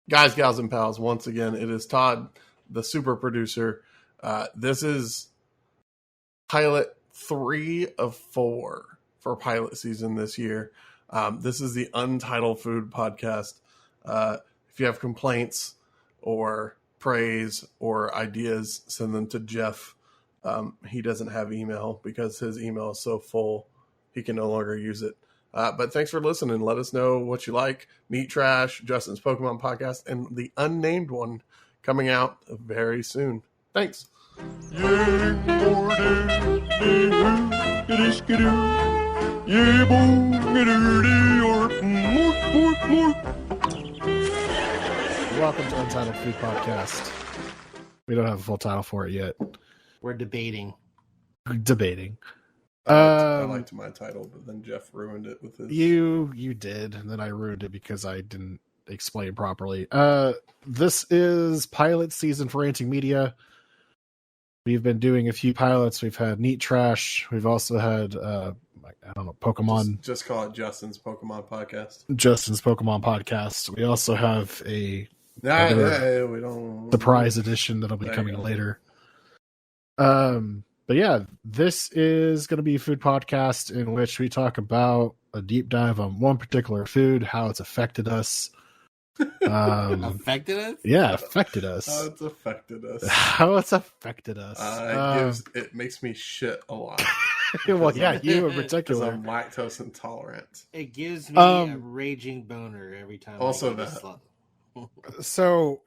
Guys, gals, and pals, once again, it is Todd, the super producer. This is pilot 3 of 4 for pilot season this year. This is the Untitled Food Podcast. If you have complaints or praise or ideas, send them to Geoff. He doesn't have email because his email is so full, he can no longer use it. But thanks for listening. Let us know what you like. Meat Trash, Justin's Pokemon Podcast, and the unnamed one coming out very soon. Thanks. Welcome to Untitled Food Podcast. We don't have a full title for it yet. We're debating. I liked my title, but then Geoff ruined it with his. You did, and then I ruined it because I didn't explain properly. This is pilot season for Ranting Media. We've been doing a few pilots. We've had Neat Trash. We've also had Pokemon. Just call it Justin's Pokemon Podcast. Justin's Pokemon Podcast. We also have a we don't surprise edition that'll be coming later. But yeah, this is going to be a food podcast in which we talk about a deep dive on one particular food, how it's affected us. Affected us? Yeah, affected us. How it's affected us. How it's affected us. It makes me shit a lot. Well, yeah, you in particular. I'm lactose intolerant. It gives me a raging boner every time. Also I that. So,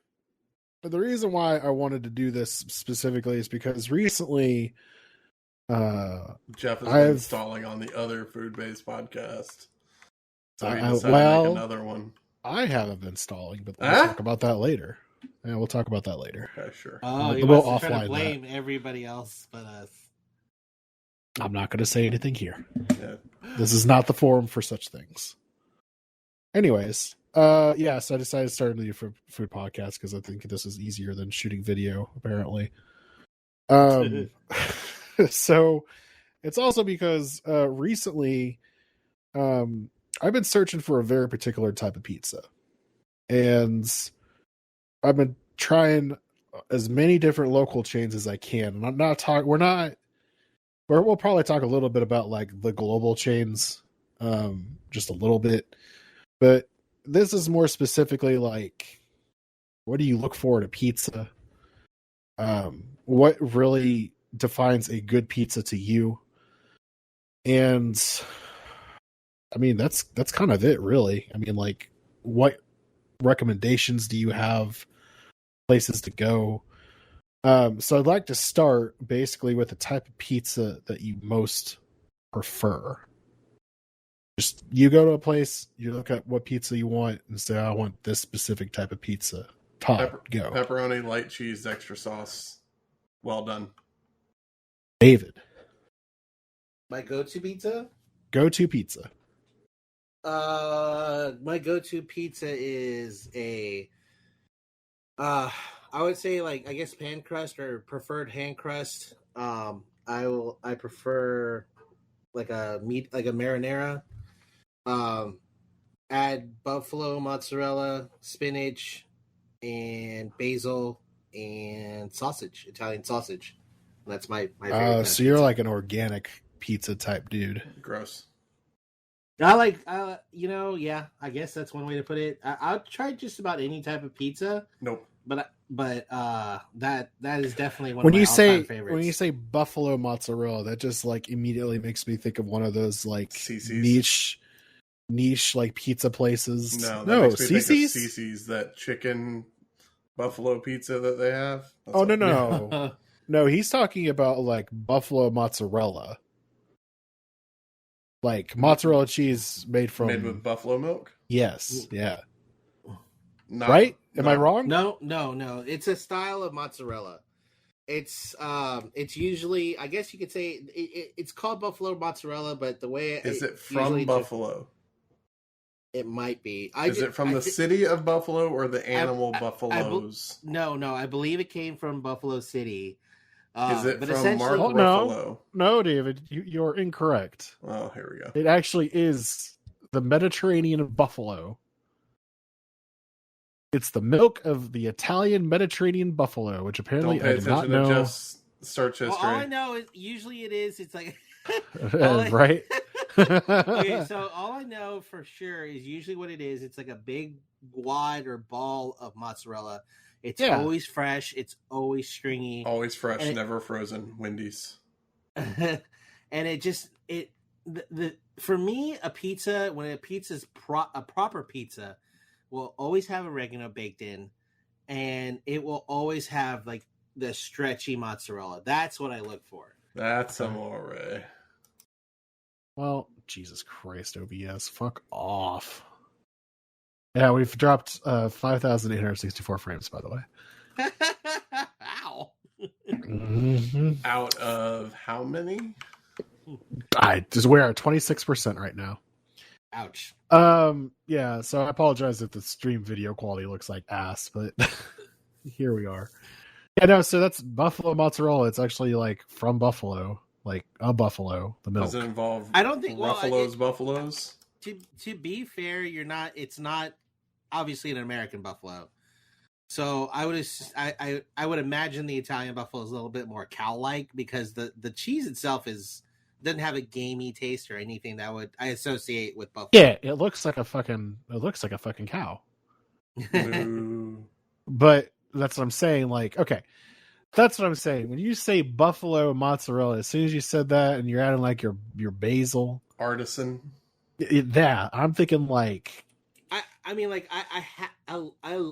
the reason why I wanted to do this specifically is because recently, Geoff has been installing on the other food-based podcast. So he decided to make another one. I haven't been stalling, but we'll talk about that later. Yeah, we'll talk about that later. Okay, sure. Oh, you want to try to blame everybody else but us. I'm not going to say anything here. Yeah. This is not the forum for such things. Anyways, so I decided to start a new food podcast because I think this is easier than shooting video, apparently. So it's also because recently I've been searching for a very particular type of pizza. And I've been trying as many different local chains as I can. And I'm not talking, we'll probably talk a little bit about like the global chains, just a little bit. But this is more specifically like, what do you look for in a pizza? What really defines a good pizza to you? And I mean, that's kind of it, really. I mean, like, what recommendations do you have? Places to go? So I'd like to start basically with the type of pizza that you most prefer. Just you go to a place, you look at what pizza you want, and say, I want this specific type of pizza. Todd, go. Pepperoni, light cheese, extra sauce. Well done. David. My go-to pizza? Go-to pizza. My go-to pizza is I would say like, I guess pan crust or preferred hand crust. I prefer like a marinara. Add buffalo mozzarella, spinach, and basil and sausage, Italian sausage. That's my favorite. So you're like an organic pizza type dude. Gross. I like, I guess that's one way to put it. I'll try just about any type of pizza. Nope. But that is definitely one of my all-time favorites. When you say buffalo mozzarella, that just like immediately makes me think of one of those like CC's. niche like pizza places. No, makes me think of CC's, that chicken buffalo pizza that they have. That's no. No, he's talking about like buffalo mozzarella. Like mozzarella cheese made with buffalo milk? Yes. Yeah. Right? Am I wrong? No. It's a style of mozzarella. It's usually, I guess you could say it's called buffalo mozzarella, but the way is it from Buffalo? It might be. Is it from the city of Buffalo or the animal buffaloes? No. I believe it came from Buffalo City. Is it from Mark Ruffalo? No, David, you're incorrect. Oh, here we go. It actually is the Mediterranean of Buffalo. It's the milk of the Italian Mediterranean buffalo, which apparently Don't pay I did not attention to know. Jeff's search history. Well, all I know is usually it's like Right? Okay, so all I know for sure is usually what it is. It's like a big wad or ball of mozzarella. It's always fresh. It's always stringy. Always fresh, never frozen. Wendy's. And it just for me, a pizza, when a pizza's a proper pizza, will always have oregano baked in, and it will always have like the stretchy mozzarella. That's what I look for. That's amore. Well, Jesus Christ, OBS, fuck off. Yeah, we've dropped 5,864 frames, by the way. Ow. Mm-hmm. Out of how many? We're at 26% right now. Ouch. Yeah, so I apologize if the stream video quality looks like ass, but here we are. Yeah, no, so that's buffalo mozzarella. It's actually like from Buffalo, like a buffalo, the milk. Does it involve I don't think buffaloes? To be fair, it's not obviously an American buffalo. So I would imagine the Italian buffalo is a little bit more cow-like because the cheese itself doesn't have a gamey taste or anything that I associate with buffalo. Yeah, it looks like a fucking cow. But that's what I'm saying. Like, okay, that's what I'm saying. When you say buffalo mozzarella, as soon as you said that, and you're adding like your basil, artisan, that I'm thinking like. I mean, like I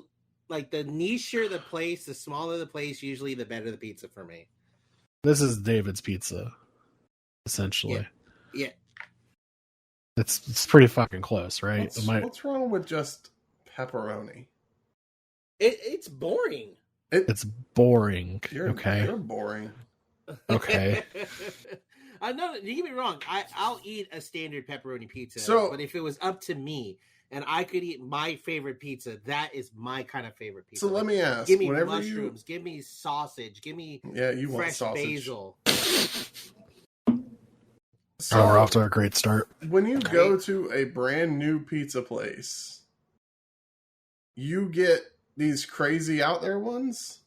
like the nicher the place, the smaller the place, usually the better the pizza for me. This is David's pizza, essentially. Yeah. It's pretty fucking close, right? What's wrong with just pepperoni? It's boring. It's boring. You're boring. Okay. No, don't get me wrong. I'll eat a standard pepperoni pizza. But if it was up to me and I could eat my favorite pizza, that is my kind of favorite pizza. So let me ask. Give me mushrooms. Give me sausage. Give me you fresh want basil. So we're off to a great start. When you go to a brand new pizza place, you get these crazy out there ones?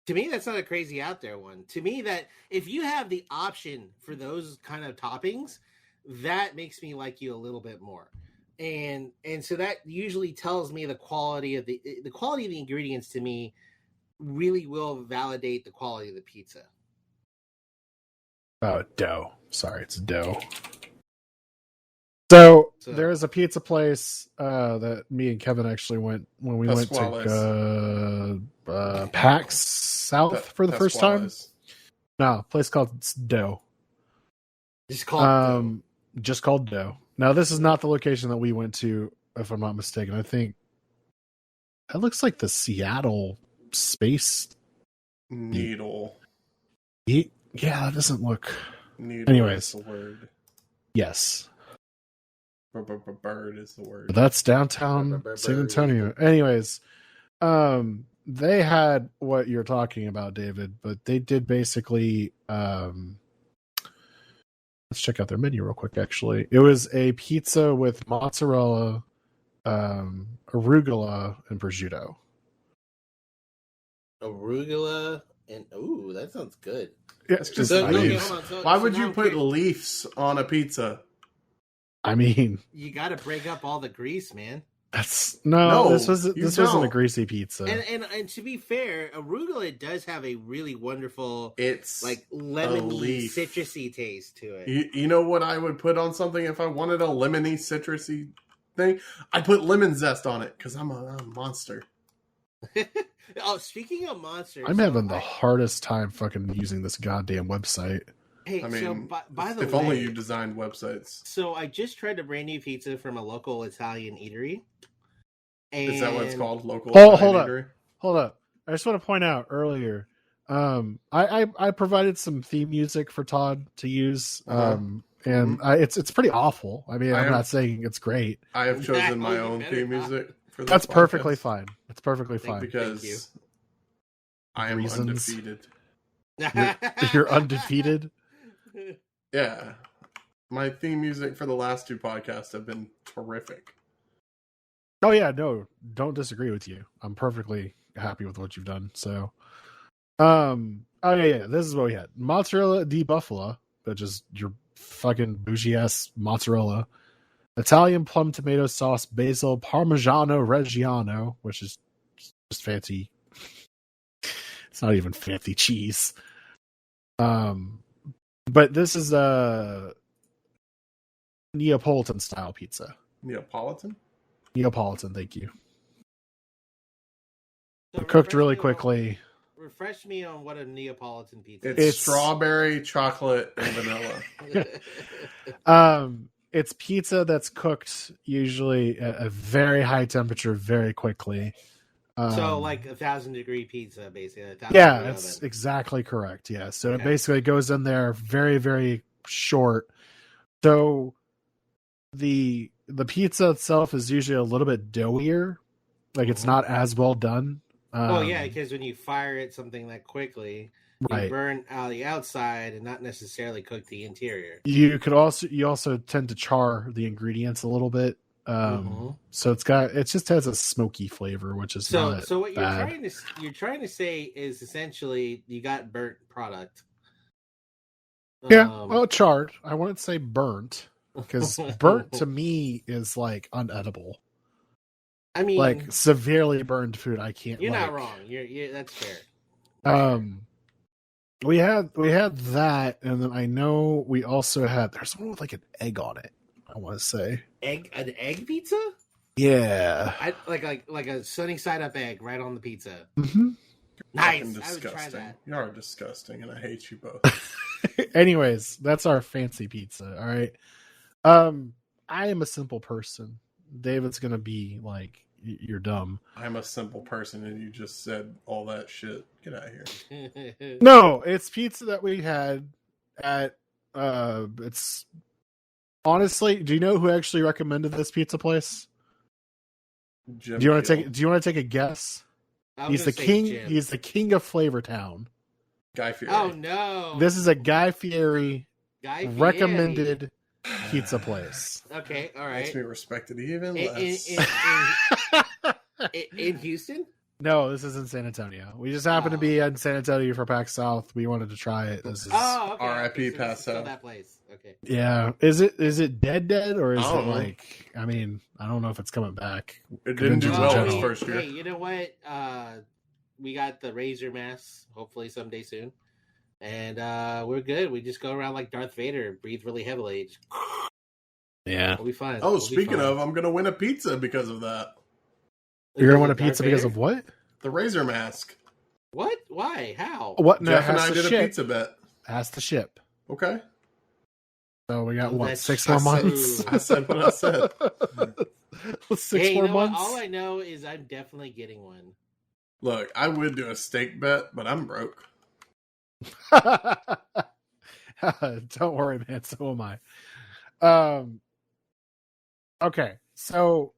To me, that's not a crazy out there one. To me, that if you have the option for those kind of toppings, that makes me like you a little bit more. And so that usually tells me the quality of the ingredients to me really will validate the quality of the pizza. Oh, dough. Sorry, it's dough. So there is a pizza place that me and Kevin actually went when we went to PAX South for the first time. No, a place called Dough. Just called Dough. Now, this is not the location that we went to, if I'm not mistaken. I think that looks like the Seattle Space Needle. Yeah, that doesn't look. Needle. Anyways, is the word. Yes. Bird is the word. But that's downtown San Antonio. Anyways, they had what you're talking about, David, but they did basically. Let's check out their menu real quick. Actually, it was a pizza with mozzarella, arugula, and prosciutto. Arugula and that sounds good. Yeah, it's just leaves. Why would you put leaves on a pizza? I mean, you got to break up all the grease, man. This wasn't a greasy pizza. And to be fair, arugula does have a really wonderful, it's like lemony, citrusy taste to it. You know what I would put on something if I wanted a lemony, citrusy thing? I'd put lemon zest on it because I'm a monster. Oh, speaking of monsters, I'm having the hardest time fucking using this goddamn website. Hey, so by the way, if only you designed websites. So I just tried a brand new pizza from a local Italian eatery. Is that what it's called? Local Italian Hold up. I just want to point out earlier, I provided some theme music for Todd to use, it's pretty awful. I mean, I'm not saying it's great. I have chosen my own theme music for this. That's perfectly fine. It's perfectly fine. Because I am undefeated. You're undefeated? Yeah. My theme music for the last two podcasts have been terrific. Oh yeah, no, don't disagree with you. I'm perfectly happy with what you've done. So, oh yeah, this is what we had: mozzarella di buffalo, which is your fucking bougie ass mozzarella. Italian plum tomato sauce, basil, Parmigiano Reggiano, which is just fancy. It's not even fancy cheese. But this is a Neapolitan style pizza. Neapolitan? Neapolitan, thank you. So Cooked really refresh me quickly. Refresh me on what a Neapolitan pizza It's strawberry, chocolate, and vanilla. It's pizza that's cooked usually at a very high temperature very quickly. So like 1,000-degree pizza, basically. Yeah, that's exactly correct. Yeah, so Okay. it basically goes in there very, very short. So the pizza itself is usually a little bit doughier, like it's not as well done. Well, yeah, because when you fire it something that quickly, right. you burn out the outside and not necessarily cook the interior. You also tend to char the ingredients a little bit. So it just has a smoky flavor, which is not so what bad. you're trying to say is essentially you got burnt product. Yeah, well, charred. I wouldn't say burnt, because burnt to me is like unedible. I mean, like severely burned food. I can't. You're not wrong. You're that's fair. We had that, and then I know we also had. There's one with like an egg on it. I want to say an egg pizza. Yeah, like a sunny side up egg right on the pizza. Mm-hmm. Nice. I would try that. You are disgusting, and I hate you both. Anyways, that's our fancy pizza. All right. I am a simple person. David's gonna be like, you're dumb. I'm a simple person, and you just said all that shit. Get out of here. No, it's pizza that we had at. It's honestly. Do you know who actually recommended this pizza place? Jim do you want to take a guess? He's the king. Jim. He's the king of Flavortown. Guy Fieri. Oh no! This is a Guy Fieri recommended pizza place. Okay, all right. Makes me respect it even less. In Houston? No, this is in San Antonio. We just happened to be in San Antonio for PAX South. We wanted to try it. This is okay. R.I.P. Paso. That place. Okay. Yeah. Is it dead or is it like? I mean, I don't know if it's coming back. It didn't do well its first year. Hey, you know what? We got the Razor mask. Hopefully someday soon, and we're good. We just go around like Darth Vader, breathe really heavily. Yeah, we'll be fine. Oh, speaking of, I'm gonna win a pizza because of that. You're gonna win a pizza because of what? The Razor mask. What? Why? How? What? No, Geoff and I did a pizza bet. Has to ship. Okay. So we got 6 more months. I said what I said. 6 more months. All I know is I'm definitely getting one. Look, I would do a steak bet, but I'm broke. Don't worry, man. So am I. Okay, so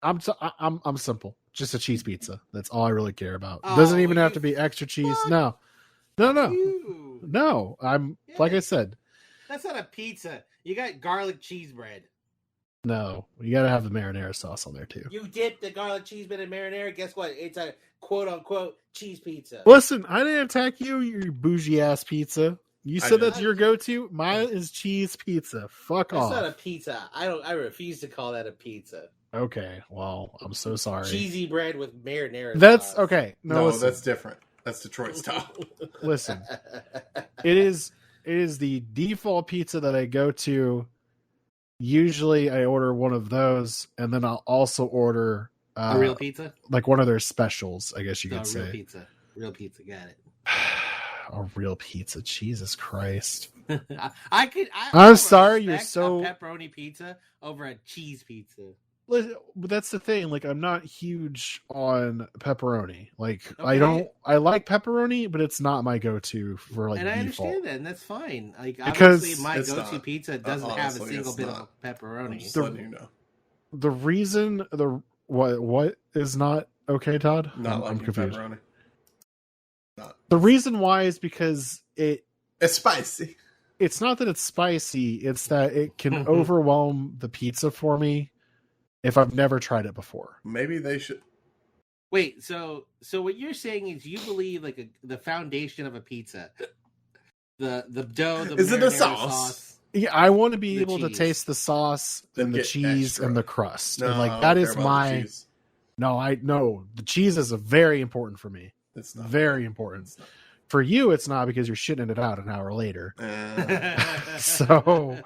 I'm simple. Just a cheese pizza. That's all I really care about. Doesn't even have to be extra cheese. No. I'm like I said. That's not a pizza. You got garlic cheese bread. No, you got to have the marinara sauce on there too. You dip the garlic cheese bread in marinara. Guess what? It's a quote unquote cheese pizza. Listen, I didn't attack you. You bougie ass pizza. You said that's your go-to. Mine is cheese pizza. Fuck off. That's not a pizza. I refuse to call that a pizza. Okay, well, I'm so sorry. Cheesy bread with marinara. That's sauce. okay. No, that's different. That's Detroit style. Listen, it is the default pizza that I go to. Usually, I order one of those, and then I'll also order a real pizza, like one of their specials. I guess you could say real pizza. Got it. A real pizza. Jesus Christ. I'm sorry, you're so pepperoni pizza over a cheese pizza. But that's the thing. Like, I'm not huge on pepperoni. Like, okay. I like pepperoni, but it's not my go-to for like. And I default. understand that, and that's fine. Like, because obviously, my go-to pizza doesn't have a single bit of pepperoni. I'm just letting you know. The reason what is not okay, Todd? I'm confused. Pepperoni. The reason why is because it's spicy. It's not that it's spicy; it's that it can overwhelm the pizza for me. if I've never tried it before. Maybe they should. Wait, so what you're saying is you believe like the foundation of a pizza, the dough, the Is it the marinara sauce? Yeah, I want to be The able to cheese. taste the sauce and the Get cheese extra. and the crust. No, And I like don't that care is about the my cheese. no, the cheese is very important for me. It's not Very important. It's not. For you, it's not because you're shitting it out an hour later. So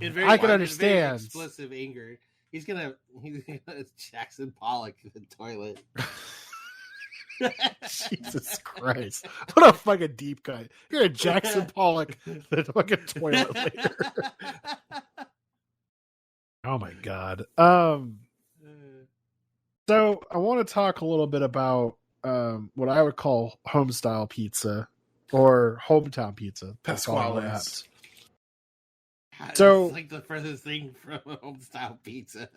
I can understand. Explosive anger. He's gonna Jackson Pollock in the toilet. Jesus Christ. What a fucking deep cut. You're a Jackson Pollock the fucking toilet later. Oh my god. So I want to talk a little bit about what I would call home style pizza or hometown pizza. Pasquale's. So- it's like the furthest thing from a home style pizza.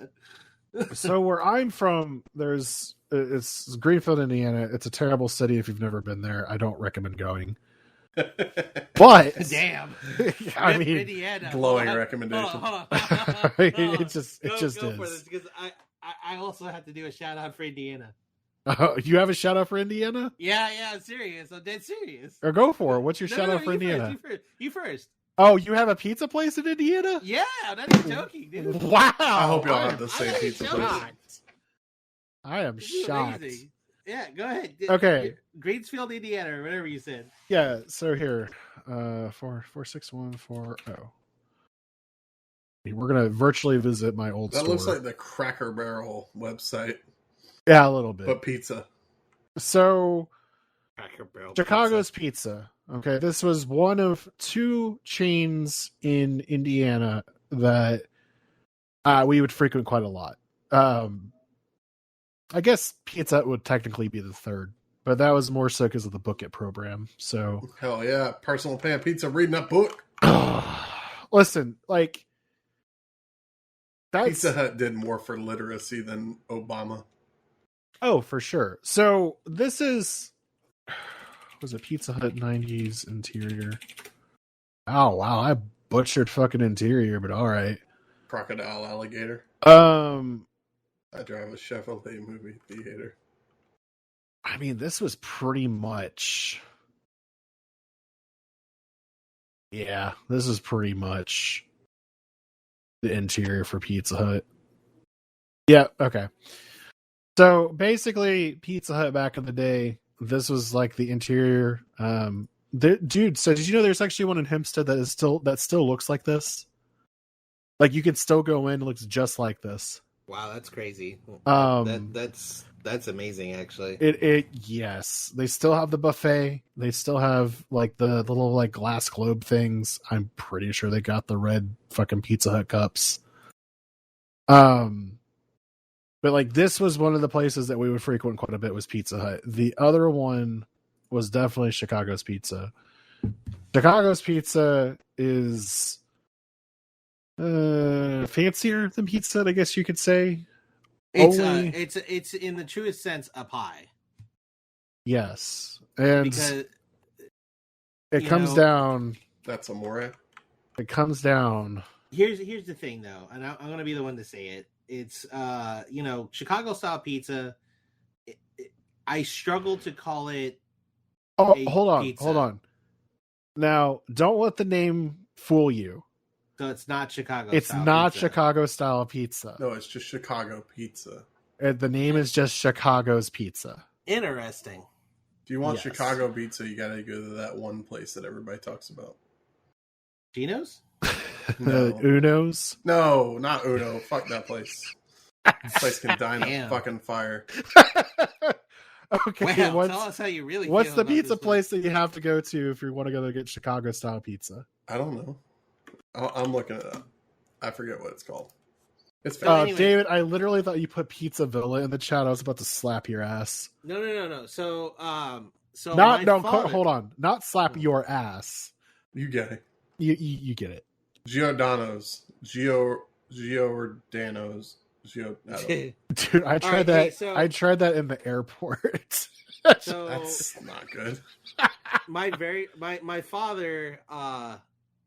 So where I'm from, it's Greenfield, Indiana. It's a terrible city if you've never been there. I don't recommend going. But Damn. I mean, Indiana. glowing Hold on, recommendation. hold on. it just Go is. for this because I also have to do a shout out for Indiana. You have a shout out for Indiana? Yeah, I'm serious. I'm dead serious. Or go for it. What's your No, shout no, out for you Indiana? You first. Oh, you have a pizza place in Indiana? Yeah, I'm not even joking, dude. Wow. I hope y'all I have the am same pizza place. shocked. I am This is shocked. amazing. Yeah, go ahead. Okay. Greensfield, Indiana, or whatever you said. Yeah, so here. 46140. We're gonna virtually visit my old That store. looks like the Cracker Barrel website, Yeah, a little bit. but pizza. So Cracker Barrel Chicago's Pizza. Okay, this was one of two chains in Indiana that we would frequent quite a lot. I guess Pizza Hut would technically be the third, but that was more so because of the Book It program. So, Hell yeah, personal pan pizza, reading that book. listen, like that's Pizza Hut did more for literacy than Obama. oh for sure. So this was a Pizza Hut 90s interior. Oh wow, I butchered fucking interior, but all right. Crocodile alligator. I drive a Chevrolet movie theater. I mean, this was pretty much. Yeah, this is pretty much the interior for Pizza Hut. Yeah, okay. So basically, Pizza Hut back in the day, this was like the interior. Dude, so did you know there's actually one in Hempstead that still looks like this? Like you could still go in, it looks just like this. Wow, that's crazy. That's amazing, actually. Yes, they still have the buffet. They still have like the little like glass globe things. I'm pretty sure they got the red fucking Pizza Hut cups. But like this was one of the places that we would frequent quite a bit was Pizza Hut. The other one was definitely Chicago's Pizza. Chicago's Pizza is fancier than Pizza Hut, I guess you could say. It's in the truest sense a pie. Yes, and Because it comes down. That's amore. It comes down. here's the thing though, and I'm going to be the one to say it. It's Chicago style pizza. I struggle to call it. Oh, a hold pizza. on. Now, don't let the name fool you. So it's not Chicago. It's style not pizza. Chicago style pizza. No, it's just Chicago pizza. The name is just Chicago's Pizza. Interesting. If you want Yes. Chicago pizza, you gotta go to that one place that everybody talks about. Gino's? No. Uno's. No, not Uno. Fuck that place. That place can die in a Damn. fucking fire. Okay, Wow, tell us how you really what's feel the about pizza this place that you have to go to if you want to go to get Chicago style pizza? I don't know. I'm looking it up. I forget what it's called. It's Anyway. David, I literally thought you put Pizza Villa in the chat. I was about to slap your ass. No. So Hold on. Not slap your ass. You get it. You get it. Giordano's. Dude, I tried that. I tried that in the airport. So That's not good. my father,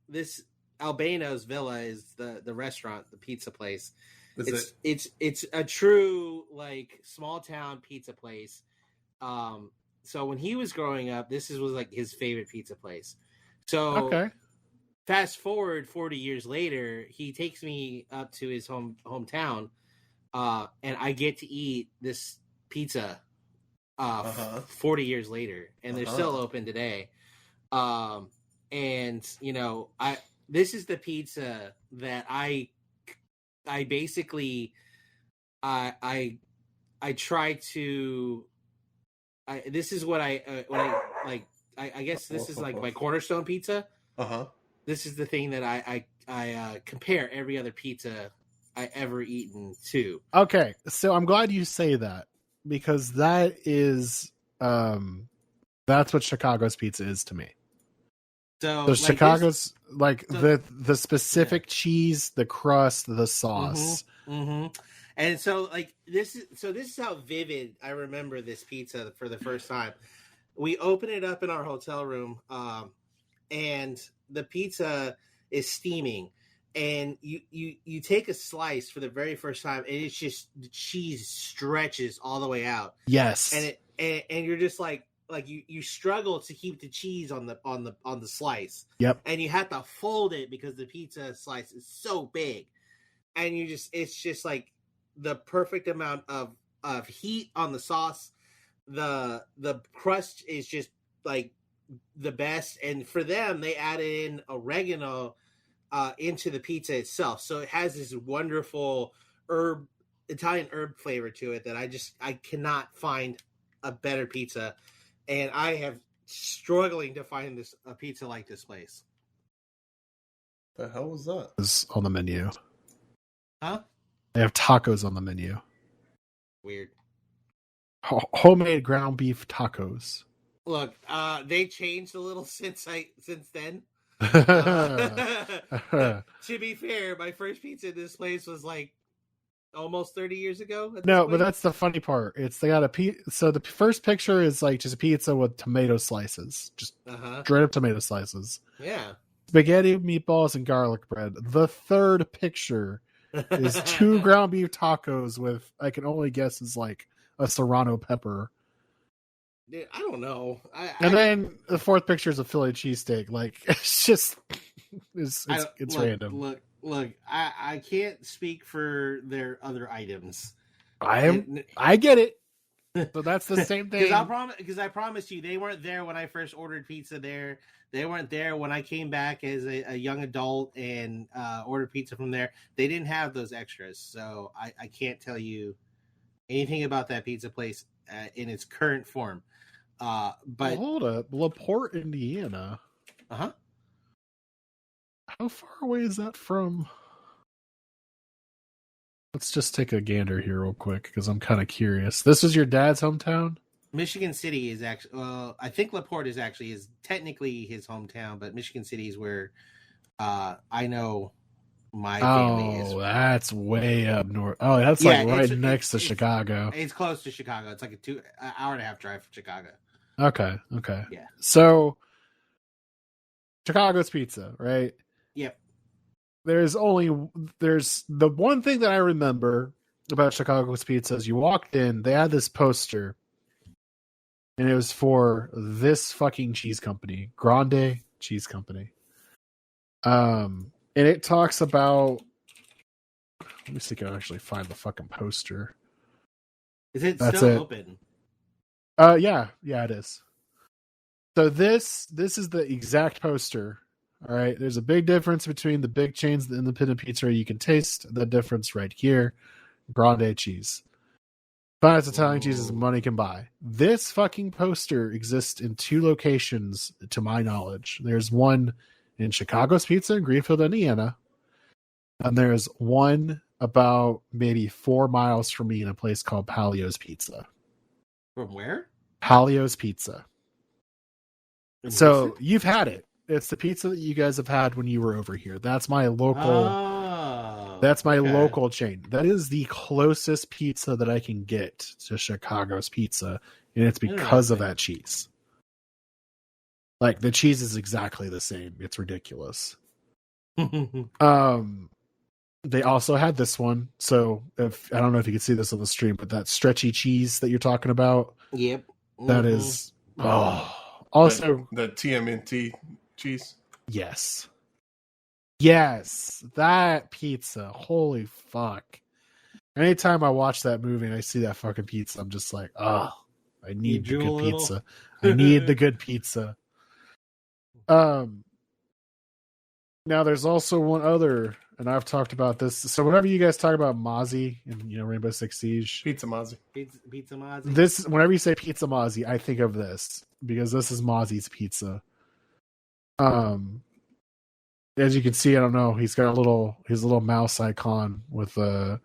this Albano's Villa is the restaurant, the pizza place. It's a true like small town pizza place. So when he was growing up, was like his favorite pizza place. So Okay. fast forward 40 years later, he takes me up to his hometown, and I get to eat this pizza 40 years later, and they're still open today. And you know, this is the pizza that I basically I try to this is what I like. I guess this is like my cornerstone pizza. This is the thing that I compare every other pizza I ever eaten to. Okay, so I'm glad you say that, because that is that's what Chicago's pizza is to me. So like Chicago's the specific cheese, the crust, the sauce. And so like this is how vivid I remember this pizza for the first time. We open it up in our hotel room, and the pizza is steaming, and you take a slice for the very first time, and it's just the cheese stretches all the way out. Yes, and you're just like you struggle to keep the cheese on the slice. Yep, and you have to fold it because the pizza slice is so big, and it's just like the perfect amount of heat on the sauce. The crust is just like the best, and for them they added in oregano into the pizza itself, so it has this wonderful Italian herb flavor to it that I cannot find a better pizza, and I have struggling to find a pizza like this place. The hell was that? Is on the menu. Huh? They have tacos on the menu. Weird. Homemade ground beef tacos. Look, they changed a little since then. To be fair, my first pizza in this place was like almost 30 years ago. No, but that's the funny part. They got so the first picture is like just a pizza with tomato slices, just straight up tomato slices. Yeah. Spaghetti, meatballs, and garlic bread. The third picture is 2 ground beef tacos with, I can only guess, is like a serrano pepper. Dude, I don't know. Then the fourth picture is a Philly cheesesteak. Like, it's just it's random. Look, I can't speak for their other items. I get it. So that's the same thing. Because I promise you, they weren't there when I first ordered pizza there. They weren't there when I came back as a young adult and ordered pizza from there. They didn't have those extras, so I can't tell you anything about that pizza place in its current form. But hold up, LaPorte, Indiana. How far away is that from? Let's just take a gander here real quick because I'm kind of curious. This is your dad's hometown? Michigan City is actually, I think LaPorte is technically his hometown, but Michigan City is where I know my family is. Oh, that's way up north. Oh, that's right next to Chicago. It's close to Chicago. It's like an hour and a half drive from Chicago. Okay. Yeah. So, Chicago's pizza, right? Yep. There's the one thing that I remember about Chicago's pizza is you walked in, they had this poster, and it was for this fucking cheese company, Grande Cheese Company. And it talks about, let me see if I can actually find the fucking poster. Is it still open? Yeah, it is. So this is the exact poster. All right, there's a big difference between the big chains, the independent pizza. You can taste the difference right here. Grande cheese. Finest Italian cheeses money can buy. This fucking poster exists in 2 locations, to my knowledge. There's one in Chicago's Pizza in Greenfield, Indiana. And there's one about maybe 4 miles from me in a place called Palio's Pizza. From where? Palio's Pizza. So you've had it. It's the pizza that you guys have had when you were over here. That's my local. Local chain. That is the closest pizza that I can get to Chicago's Pizza, and it's because of that cheese. Like, the cheese is exactly the same. It's ridiculous. they also had this one. So if I don't know if you can see this on the stream, but that stretchy cheese that you're talking about, Yep. that is also the TMNT cheese. Yes, that pizza. Holy fuck! Anytime I watch that movie and I see that fucking pizza, I'm just like, oh, I need the good pizza. I need the good pizza. Now there's also one other, and I've talked about this. So whenever you guys talk about Mozzie and Rainbow Six Siege, Pizza Mozzie, Pizza Mozzie. This whenever you say Pizza Mozzie, I think of this because this is Mozzie's pizza. As you can see, I don't know, he's got his little mouse icon with a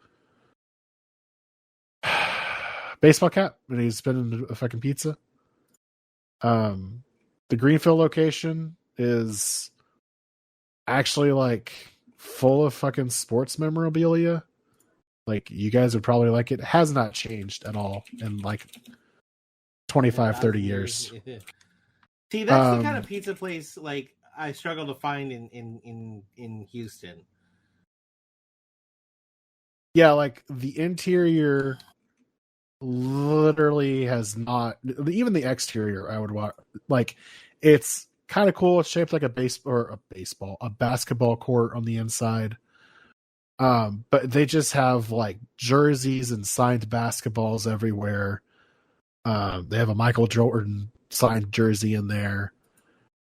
baseball cap, and he's spinning a fucking pizza. The Greenfield location is actually like full of fucking sports memorabilia. Like, you guys would probably like it. It has not changed at all in like 25, 30 years. See, that's the kind of pizza place like I struggle to find in Houston. Yeah, like the interior literally has not, even the exterior I would want, like, it's kind of cool. It's shaped like a basketball court on the inside. But they just have like jerseys and signed basketballs everywhere. They have a Michael Jordan signed jersey in there.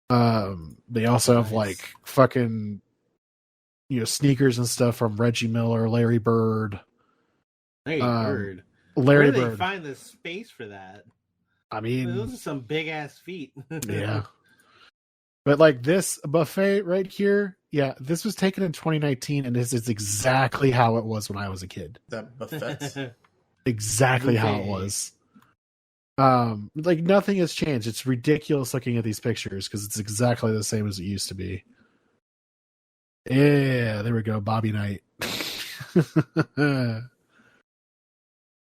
They also have like fucking, sneakers and stuff from Reggie Miller, Larry Bird. Larry Bird. Where do they find the space for that? I mean, those are some big ass feet. Yeah. But like this buffet right here, yeah, this was taken in 2019, and this is exactly how it was when I was a kid. That buffet. Exactly how it was. Like nothing has changed. It's ridiculous looking at these pictures because it's exactly the same as it used to be. Yeah, there we go, Bobby Knight.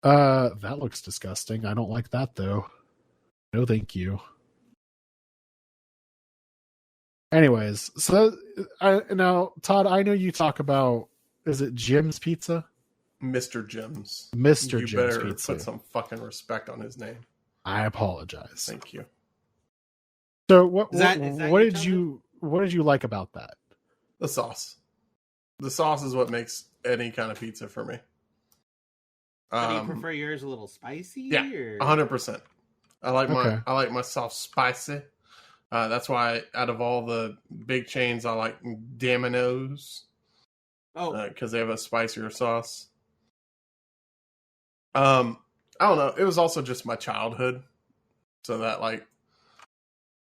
That looks disgusting. I don't like that though. No, thank you. Anyways, so now, Todd, I know you talk about, is it Jim's Pizza? Mr. Jim's. Mr. You Jim's better Pizza. put some fucking respect on his name. I apologize. Thank you. So what did you like about that? The sauce. The sauce is what makes any kind of pizza for me. Do you prefer yours a little spicy? Yeah, 100%. I like my sauce spicy. That's why out of all the big chains, I like Domino's. Oh, because they have a spicier sauce. I don't know. It was also just my childhood, so that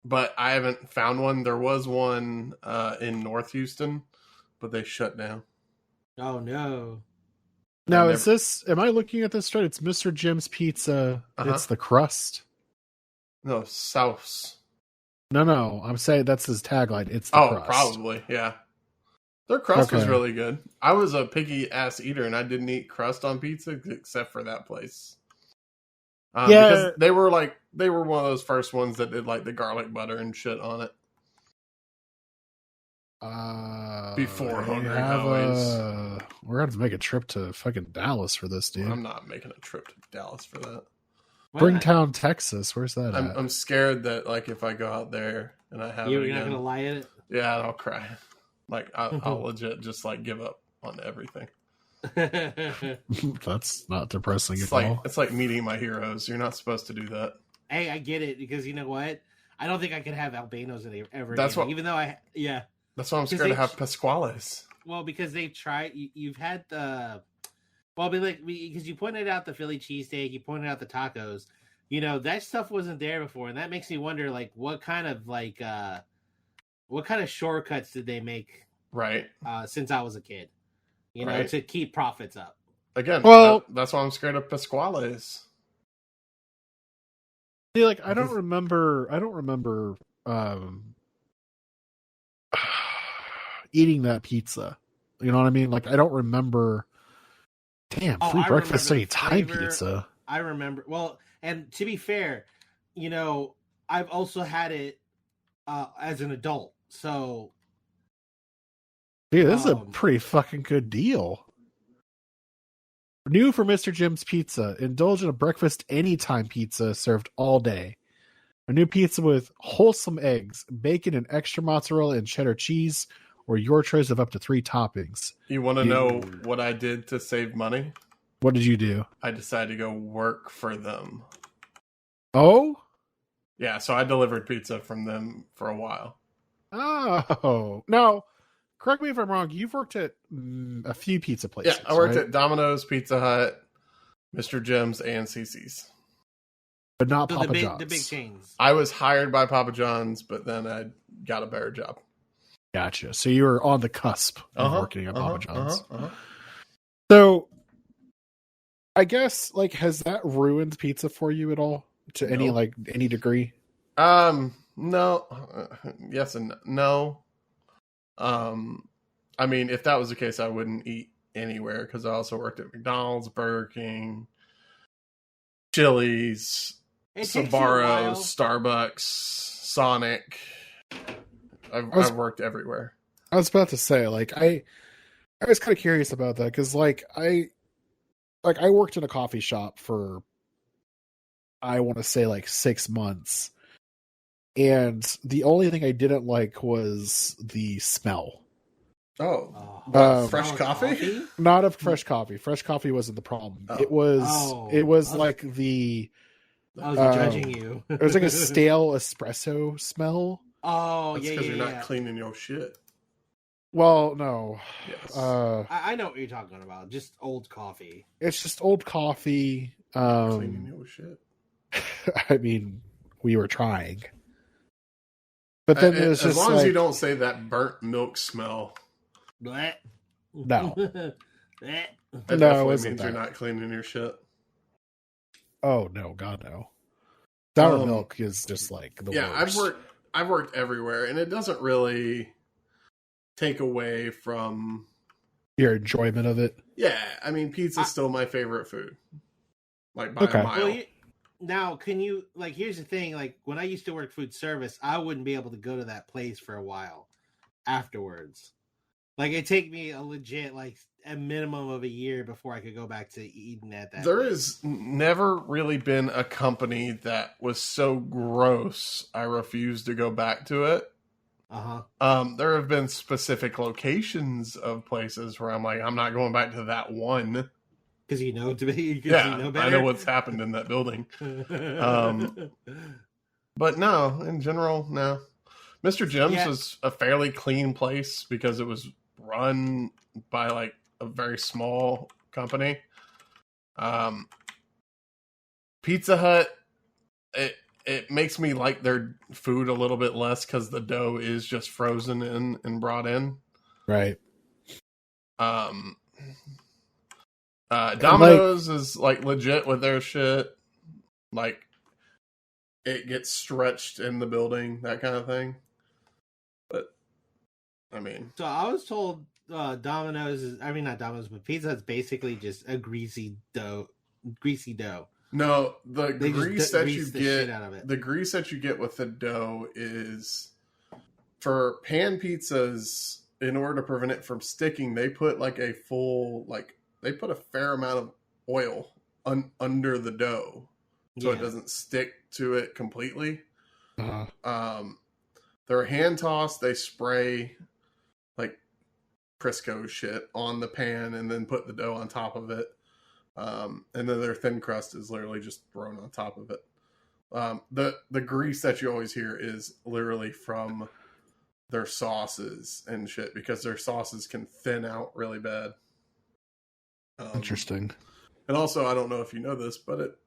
but I haven't found one. There was one in North Houston, but they shut down. Oh no! Now am I looking at this right? It's Mr. Jim's Pizza. Uh-huh. It's the crust. No, sauce. No. I'm saying that's his tagline. It's the crust. Oh, probably, yeah. Their crust was really good. I was a picky ass eater, and I didn't eat crust on pizza except for that place. Because they were one of those first ones that did like the garlic butter and shit on it. Before Hungry Howie's. We're going to make a trip to fucking Dallas for this, dude. I'm not making a trip to Dallas for that. Springtown, Texas. Where's that at? I'm scared that if I go out there and I have you're not going to lie at it? Yeah, I'll cry. I'll legit just give up on everything. That's not depressing at all. It's like meeting my heroes. You're not supposed to do that. Hey, I get it, because you know what? I don't think I could have Albanos ever That's again, what, even though that's why I'm scared to have Pasquales. Well, because they've tried. You've had the. Well, because you pointed out the Philly cheesesteak, you pointed out the tacos. That stuff wasn't there before, and that makes me wonder, what kind of shortcuts did they make? Right. Since I was a kid, to keep profits up. Again, that's why I'm scared of Pasquales. See, I don't remember eating that pizza. You know what I mean? I don't remember. Damn, free breakfast anytime pizza. I remember. Well, and to be fair, I've also had it as an adult. So Dude, this is a pretty fucking good deal. New for Mr. Jim's Pizza. Indulge in a breakfast anytime pizza served all day. A new pizza with wholesome eggs, bacon, and extra mozzarella and cheddar cheese, or your choice of up to 3 toppings. You want to know what I did to save money? What did you do? I decided to go work for them. Oh? Yeah, so I delivered pizza from them for a while. Oh. Now, correct me if I'm wrong, you've worked at a few pizza places. Yeah, I worked right? at Domino's, Pizza Hut, Mr. Jim's, and CC's. But not So Papa John's. The big chains. I was hired by Papa John's, but then I got a better job. Gotcha. So you were on the cusp of working at Papa John's. Uh-huh. So, I guess, like, has that ruined pizza for you at all? To any degree? No. Yes and no. I mean, if that was the case, I wouldn't eat anywhere because I also worked at McDonald's, Burger King, Chili's, Sbarro, Starbucks, Sonic. I've worked everywhere. I was about to say, like, I was kind of curious about that because, I worked in a coffee shop for, I want to say, 6 months, and the only thing I didn't like was the smell. Fresh coffee? Not of fresh coffee. Fresh coffee wasn't the problem. It was like the. I was judging you. It was like a stale espresso smell. Oh, that's because you're not cleaning your shit. Well, no. Yes. I know what you're talking about. Just old coffee. It's just old coffee. Cleaning your shit. I mean, we were trying. But then it was just as long as you don't say that burnt milk smell. Blech. No. That No, definitely it wasn't means that. you're not cleaning your shit. Oh no, God no. Sour milk is just like the worst. I've worked everywhere, and it doesn't really take away from your enjoyment of it. Yeah, I mean, pizza's still my favorite food. Like by a mile. Well, now, can you, here's the thing, when I used to work food service, I wouldn't be able to go to that place for a while afterwards. It'd take me a legit, a minimum of a year before I could go back to eating at that There place. has never really been a company that was so gross, I refuse to go back to it. Uh-huh. There have been specific locations of places where I'm like, I'm not going back to that one. Because you know better. I know what's happened in that building. But no, in general, no. Mr. Jim's was a fairly clean place because it was run by a very small company. Pizza Hut, it makes me like their food a little bit less because the dough is just frozen in and brought in. Right. Domino's is legit with their shit. It gets stretched in the building, that kind of thing. But I mean, so I was told Domino's is, not Domino's, but Pizza Hut's basically just a greasy dough. No, the grease that you get, out of it. the grease that you get with the dough is for pan pizzas. In order to prevent it from sticking, they put they put a fair amount of oil under the dough, so it doesn't stick to it completely. Uh-huh. They're hand tossed. They spray Crisco shit on the pan and then put the dough on top of it. And then their thin crust is literally just thrown on top of it. The grease that you always hear is literally from their sauces and shit because their sauces can thin out really bad. Interesting. And also, I don't know if you know this, but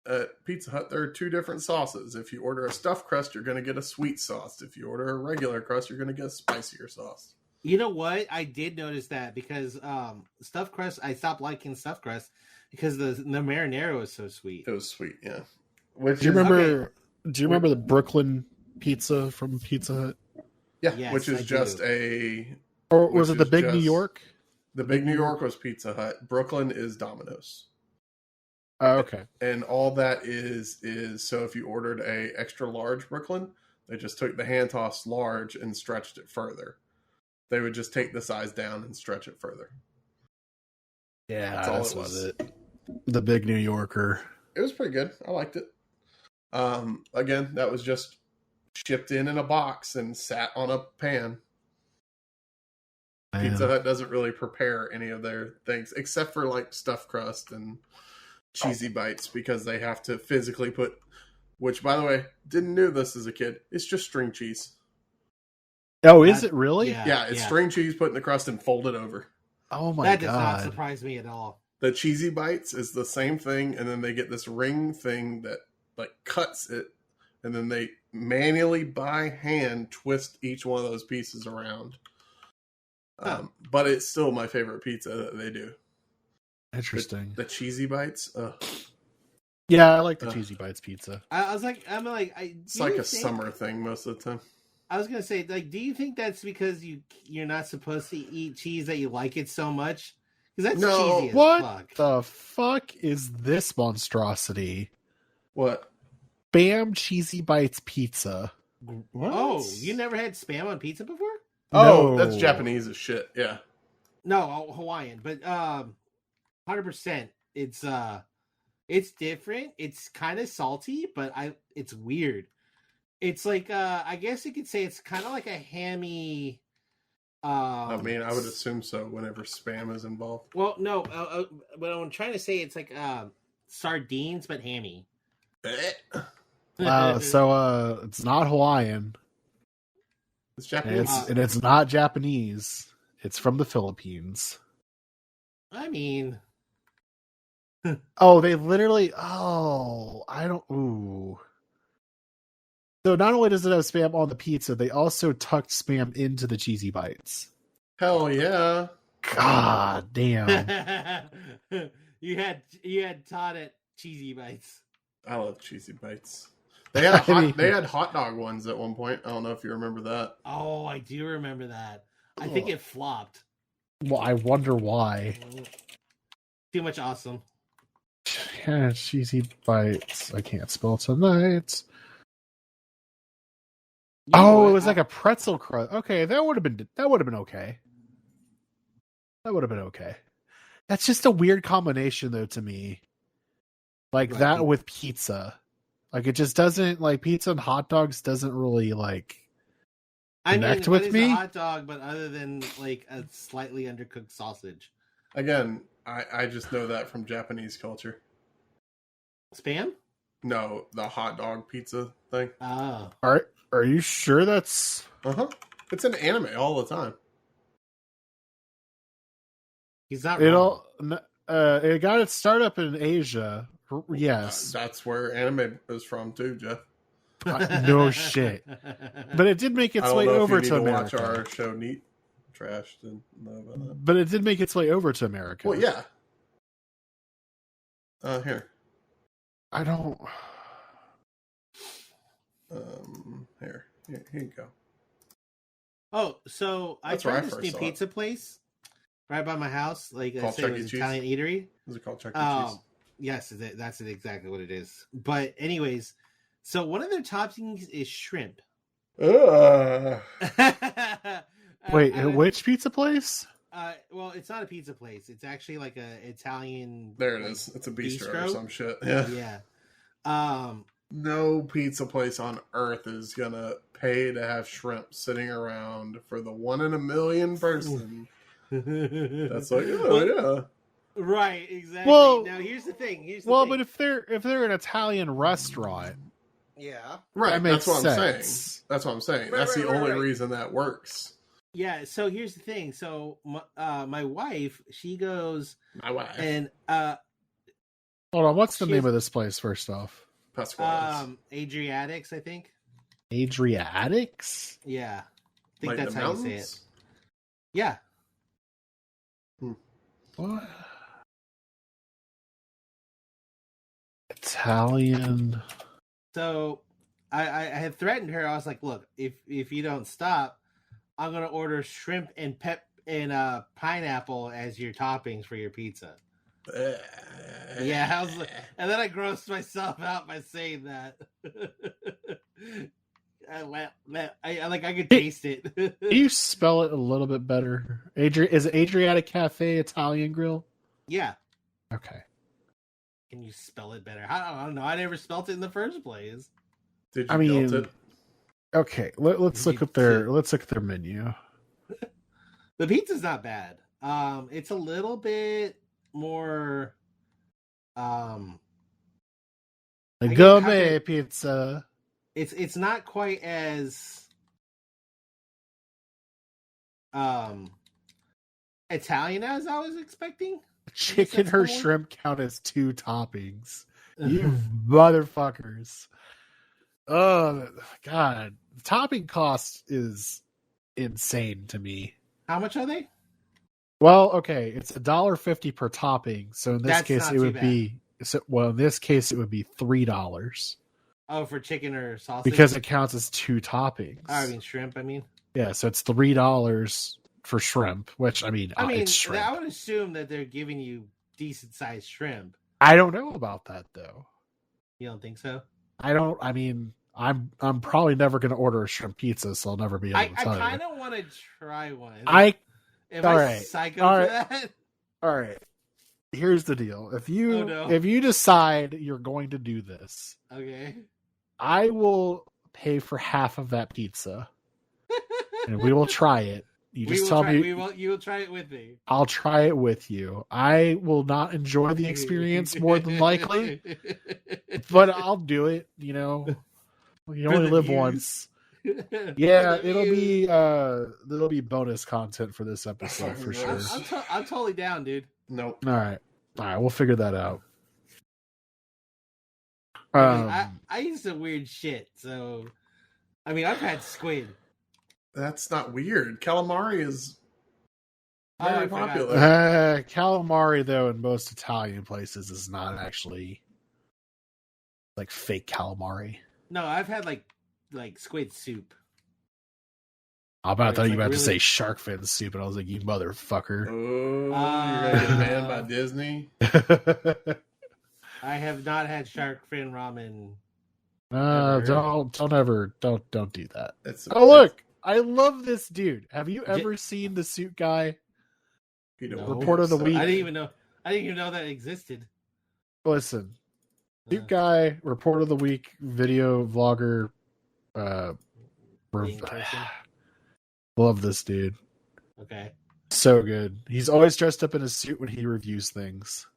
at Pizza Hut, there are 2 different sauces. If you order a stuffed crust, you're going to get a sweet sauce. If you order a regular crust, you're going to get a spicier sauce. You know what? I did notice that because stuffed crust, I stopped liking stuffed crust because the marinara was so sweet. It was sweet, yeah. Do you remember the Brooklyn pizza from Pizza Hut? Yeah, yes, which is just or was it the Big New York? The Big New York was Pizza Hut. Brooklyn is Domino's. Okay. And all that is so if you ordered a extra large Brooklyn, they just took the hand tossed large and stretched it further. They would just take the size down and stretch it further. Yeah, That's all this it was. was it. The big New Yorker. It was pretty good. I liked it. Again, that was just shipped in a box and sat on a pan. Man. Pizza Hut doesn't really prepare any of their things except for like stuffed crust and cheesy bites because they have to physically put, which by the way, didn't know this as a kid. It's just string cheese. Oh, is it really? Yeah, it's string cheese put in the crust and folded over. Oh my that god. does not surprise me at all. The cheesy bites is the same thing, and then they get this ring thing that like cuts it, and then they manually by hand twist each one of those pieces around. But it's still my favorite pizza that they do. Interesting. The cheesy bites. Yeah, I like the cheesy bites pizza. It's like a summer thing most of the time. I was gonna say, like, do you think that's because you're not supposed to eat cheese that you like it so much? Because that's cheesy as what fuck. The fuck is this monstrosity? What? Spam cheesy bites pizza. What? Oh, you never had Spam on pizza before? Oh, No. that's Japanese as shit. Yeah. No, Hawaiian, but 100%. It's different. It's kind of salty, but it's weird. It's like I guess you could say it's kind of like a hammy. I mean, I would assume so. Whenever Spam is involved. Well, no, what I'm trying to say, it's like sardines but hammy. So it's not Hawaiian. It's Japanese. And it's not Japanese. It's from the Philippines. I mean, oh, they literally. Oh, I don't. Ooh. So not only does it have Spam on the pizza, they also tucked Spam into the cheesy bites. Hell yeah! God damn! you had Todd at cheesy bites. I love cheesy bites. They had hot dog ones at one point. I don't know if you remember that. Oh, I do remember that. I think it flopped. Well, I wonder why. Too much awesome. Yeah, cheesy bites. I can't spell tonight. It was like a pretzel crust. Okay, that would have been okay. That would have been okay. That's just a weird combination, though, to me. Like right. That with pizza, like it just doesn't like pizza and hot dogs doesn't really like connect with me. A hot dog, but other than like a slightly undercooked sausage. Again, I just know that from Japanese culture. Spam? No, the hot dog pizza thing. Oh. Are you sure that's... It's an anime all the time. He's not wrong. It got its startup in Asia. Yes. That's where anime is from too, Jeff. No shit. But it did make its way over to America. Watch our show Neat Trash to know about that. But it did make its way over to America. Well, yeah. Here. I don't... Here you go. Oh, so I tried this new pizza place right by my house. Like I said, it was an Italian eatery. Is it called Chuck E. Cheese? Yes, that's exactly what it is. But anyways, so one of their toppings is shrimp. Wait, which pizza place? Well, it's not a pizza place. It's actually like a Italian. There it is. It's a bistro or some shit. Yeah. Yeah. No pizza place on earth is gonna pay to have shrimp sitting around for the 1 in a million person. That's like, yeah. Right, exactly. Well, now here's the thing. But if they're an Italian restaurant, yeah, right. That's what I'm saying. That's what I'm saying. That's the only reason that works. Yeah. So here's the thing. So my wife, she goes. My wife. And hold on. What's the name of this place? First off. Adriatics, I think. Adriatics? Yeah. I think like that's how mountains? you say it. Yeah. What? Italian. So I had threatened her. I was like, look, if you don't stop, I'm gonna order shrimp and pineapple as your toppings for your pizza. Yeah, I was like, and then I grossed myself out by saying that. I could taste it. Can you spell it a little bit better? Is it Adriatic Cafe Italian Grill? Yeah. Okay. Can you spell it better? I don't know. I never spelt it in the first place. Did you build it? Okay. Let's look at their menu. The pizza's not bad. It's a little bit more. A gourmet pizza. It's not quite as Italian as I was expecting. Chicken or shrimp count as 2 toppings. You motherfuckers. Oh God. The topping cost is insane to me. How much are they? Well, okay, it's $1.50 per topping. So in this case it would be in this case it would be $3. Oh, for chicken or sausage? Because it counts as 2 toppings. Oh, I mean shrimp, Yeah, so it's $3 for shrimp, which it's shrimp. I would assume that they're giving you decent sized shrimp. I don't know about that though. You don't think so? I'm probably never going to order a shrimp pizza, so I'll never be able to tell you. I kind of want to try one. Am I psycho for that? All right. Here's the deal. If you decide you're going to do this, okay, I will pay for half of that pizza, and we will try it. You will try it with me. I'll try it with you. I will not enjoy the experience more than likely, but I'll do it. You only live once. Yeah, it'll be bonus content for this episode for sure. I'm totally down, dude. Nope. All right, we'll figure that out. I eat some weird shit, so I've had squid. That's not weird. Calamari is very popular. Calamari, though, in most Italian places, is not actually like fake calamari. No, I've had like squid soup. I thought you were about to say shark fin soup, and I was like, you motherfucker. Oh, you're gonna get banned by Disney? I have not had shark fin ramen. Don't do that. Look, I love this dude. Have you ever seen the suit guy? Report of the week. I didn't even know that existed. Listen, suit guy, report of the week, video vlogger. Love this dude. Okay. So good. He's always dressed up in a suit when he reviews things.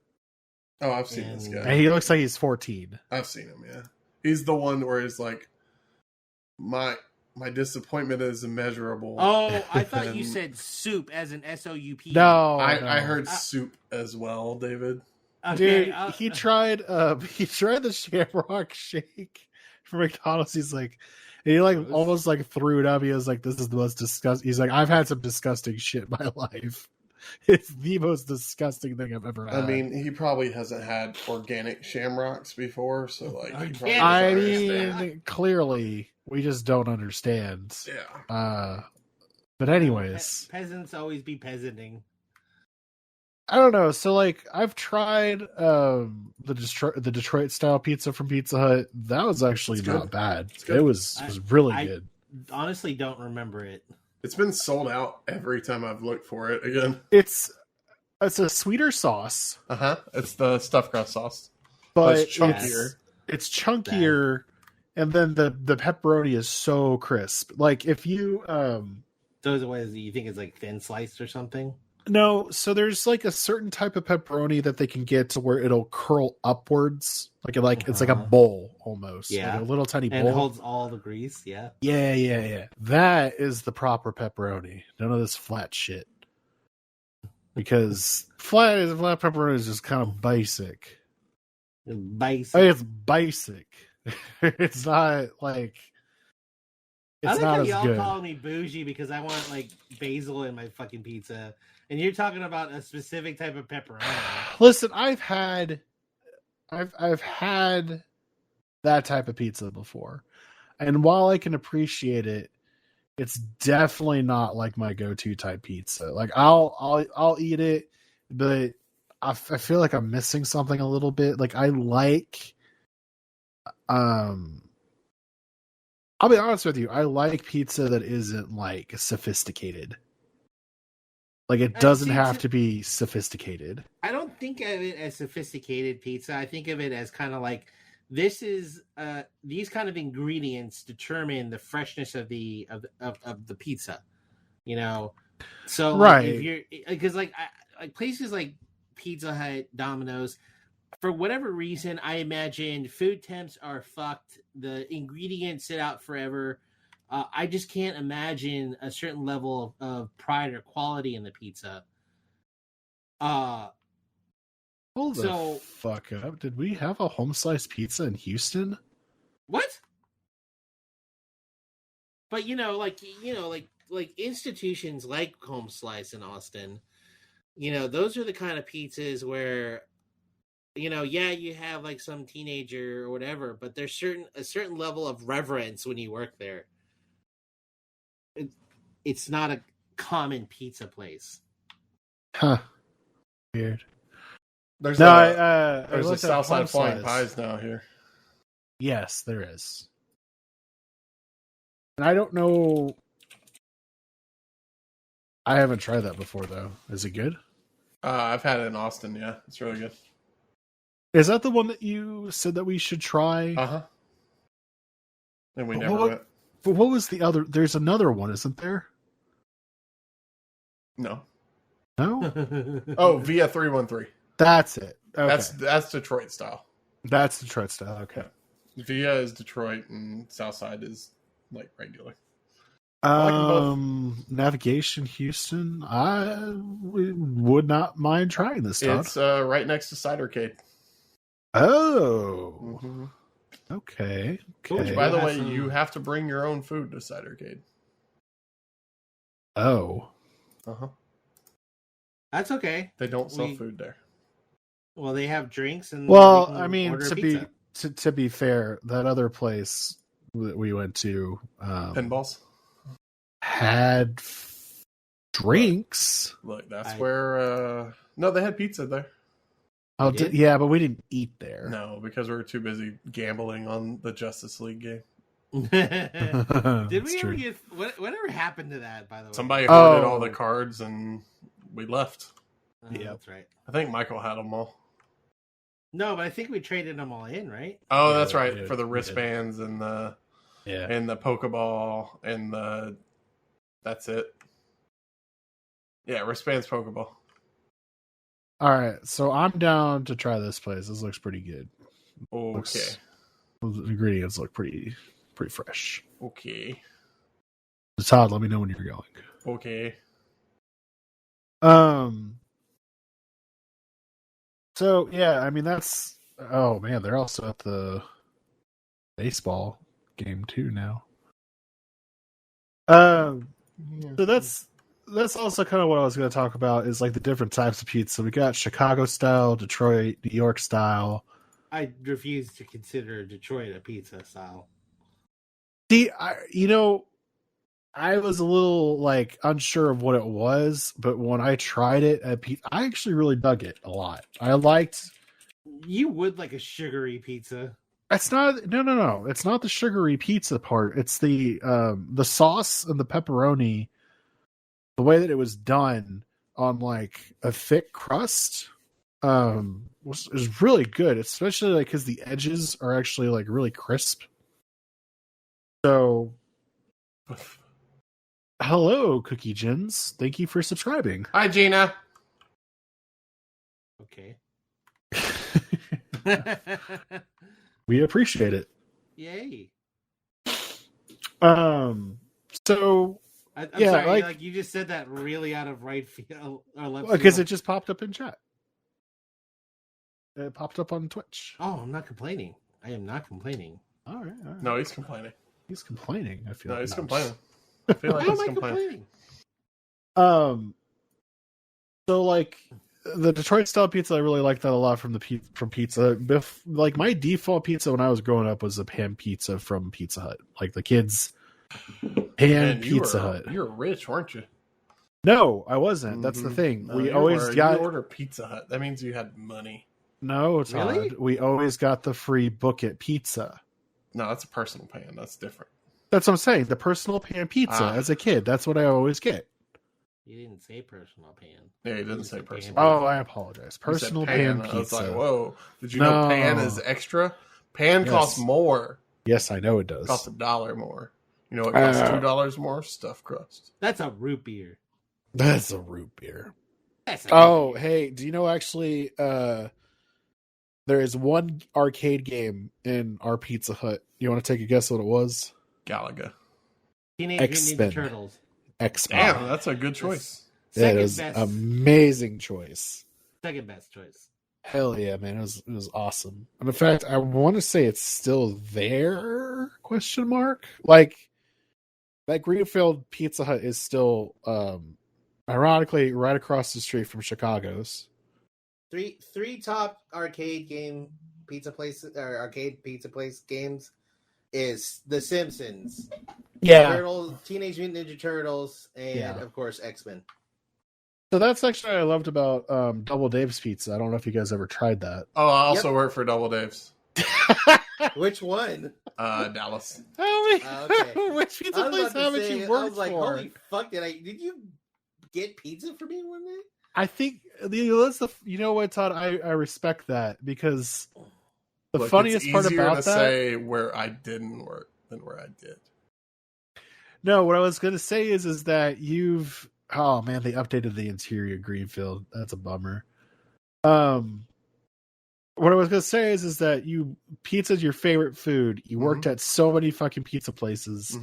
Oh, I've seen this guy. And he looks like he's 14. I've seen him, yeah. He's the one where he's like, my disappointment is immeasurable. Oh, I thought you said soup as in S-O-U-P. No. I heard soup as well, David. Okay, dude, he tried the Shamrock Shake from McDonald's. He's like, and he almost threw it up. He was like, "This is the most disgusting." He's like, "I've had some disgusting shit in my life. It's the most disgusting thing I've ever had." He probably hasn't had organic shamrocks before, so clearly we just don't understand. Yeah. But anyways, peasants always be peasanting. I don't know. So I've tried the Detroit style pizza from Pizza Hut. That was actually not bad. It was really good. I honestly don't remember it. It's been sold out every time I've looked for it again. It's a sweeter sauce. It's the stuffed crust sauce. But it's chunkier. It's chunkier, and then the pepperoni is so crisp. If you those ways you think it's thin sliced or something? No, so there's a certain type of pepperoni that they can get to where it'll curl upwards, it's like a bowl almost, a little tiny bowl, and it holds all the grease. Yeah. That is the proper pepperoni. None of this flat shit, because flat pepperoni is just kind of basic. It's basic. It's not It's not how as y'all good. call me bougie because I want basil in my fucking pizza, and you're talking about a specific type of pepperoni. Listen, I've had that type of pizza before, and while I can appreciate it, it's definitely not my go-to type pizza. I'll eat it, but I feel like I'm missing something a little bit. I like I'll be honest with you. I like pizza that isn't like sophisticated. Like it doesn't have to be sophisticated. I don't think of it as sophisticated pizza. I think of it as kind of like this is these kind of ingredients determine the freshness of the pizza. You know, so like, Right. if you're because like places like Pizza Hut, Domino's, for whatever reason, I imagine food temps are fucked. The ingredients sit out forever. I just can't imagine a certain level of pride or quality in the pizza. Hold the fuck up. Did we have a home slice pizza in Houston? What? But like institutions like Home Slice in Austin, those are the kind of pizzas where, yeah, you have like some teenager or whatever, but there's a certain level of reverence when you work there. It's not a common pizza place. Huh. Weird. There's a Southside Flying Pies now here. Yes, there is. And I don't know. I haven't tried that before, though. Is it good? I've had it in Austin, yeah. It's really good. Is that the one that you said that we should try? Uh-huh. And we never went. But what was the other? There's another one, isn't there? No. No? Oh, Via 313. That's it. Okay. That's Detroit style. That's Detroit style, okay. Via is Detroit and Southside is like regular. Navigation Houston. I would not mind trying this stuff. It's right next to Cidercade. Oh. Mm-hmm. Okay. Which, by the way, you have to bring your own food to Cidercade. Oh. Uh-huh. That's okay. They don't sell food there. Well, they have drinks and. Well, I mean, to be fair, that other place that we went to, Pinballs, had drinks. Look, that's where. No, they had pizza there. Oh, yeah, but we didn't eat there. No, because we were too busy gambling on the Justice League game. Did we ever get whatever happened to that? By the way, somebody hoarded all the cards and we left. Yeah, that's right. I think Michael had them all. No, but I think we traded them all in, right? Oh, that's right, for the wristbands and the and the Pokeball and the. That's it. Yeah, wristbands, Pokeball. All right, so I'm down to try this place. This looks pretty good. Okay. The ingredients look pretty fresh. Okay. Todd, let me know when you're going. Okay. So yeah, I mean that's. Oh man, they're also at the baseball game too now. So that's also kind of what I was going to talk about is like the different types of pizza. We got Chicago style, Detroit, New York style. I refuse to consider Detroit a pizza style. See, I was a little like unsure of what it was, but when I tried it at I actually really dug it a lot. I liked. You would like a sugary pizza. It's not. No. It's not the sugary pizza part. It's the sauce and the pepperoni. The way that it was done on like a thick crust was really good, especially like because the edges are actually like really crisp. So, hello, Cookie Gins. Thank you for subscribing. Hi, Gina. Okay. We appreciate it. Yay. So. I'm sorry, like you just said that really out of right field or left field. Because it just popped up in chat. It popped up on Twitch. Oh, I'm not complaining. I am not complaining. All right. No, he's complaining. He's complaining. I feel. No, he's complaining. I feel like he's complaining. So like the Detroit style pizza, I really like that a lot from pizza. Like my default pizza when I was growing up was a pan pizza from Pizza Hut. Like the kids. And Pizza Hut. You were rich, weren't you? No, I wasn't. Mm-hmm. That's the thing. No, we always got you order Pizza Hut. That means you had money. No, Todd. Really? We always got the free book it pizza. No, that's a personal pan. That's different. That's what I'm saying. The personal pan pizza as a kid. That's what I always get. You didn't say personal pan. Yeah, he didn't say personal. Oh, I apologize. Personal pan pizza. I was like, whoa. Did you know pan is extra? Pan costs more. Yes, I know it does. It costs $1 more. You know what costs $2 more? Stuffed crust. That's a root beer. That's a root beer. Hey, do you know actually there is one arcade game in our Pizza Hut. You want to take a guess what it was? Galaga. Teenage Mutant Ninja Turtles. X-Men. Damn, that's a good choice. That is amazing choice. Second best choice. Hell yeah, man. It was awesome. And in fact, I want to say it's still there, question mark. Like, that Greenfield Pizza Hut is still, ironically, right across the street from Chicago's. Three top arcade pizza place games is The Simpsons, Teenage Mutant Ninja Turtles, and of course X-Men. So that's actually what I loved about Double Dave's Pizza. I don't know if you guys ever tried that. Oh, I also work for Double Dave's. Which one? Dallas. Okay. Which pizza place haven't you worked I was like, for? holy fuck! Did you get pizza for me one day? I think you know what, Todd? I respect that because the funniest part about to say where I didn't work than where I did. No, what I was going to say is that oh man, they updated the interior Greenfield. That's a bummer. What I was going to say is that pizza's your favorite food. You worked at so many fucking pizza places.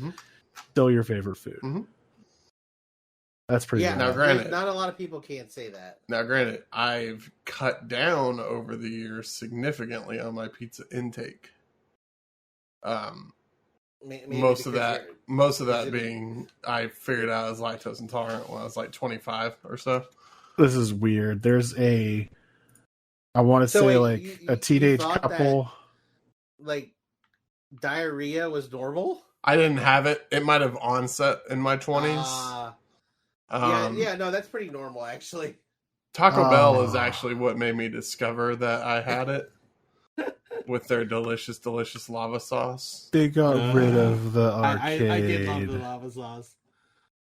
Still your favorite food. That's pretty good. Now, granted, not a lot of people can't say that. Now, granted, I've cut down over the years significantly on my pizza intake. Most of that being I figured out I was lactose intolerant when I was like 25 or so. This is weird. There's I want to say a teenage couple. Like diarrhea was normal? I didn't have it. It might have onset in my 20s. No, that's pretty normal actually. Taco Bell is actually what made me discover that I had it. With their delicious, delicious lava sauce. They got rid of the arcade. I did love the lava sauce.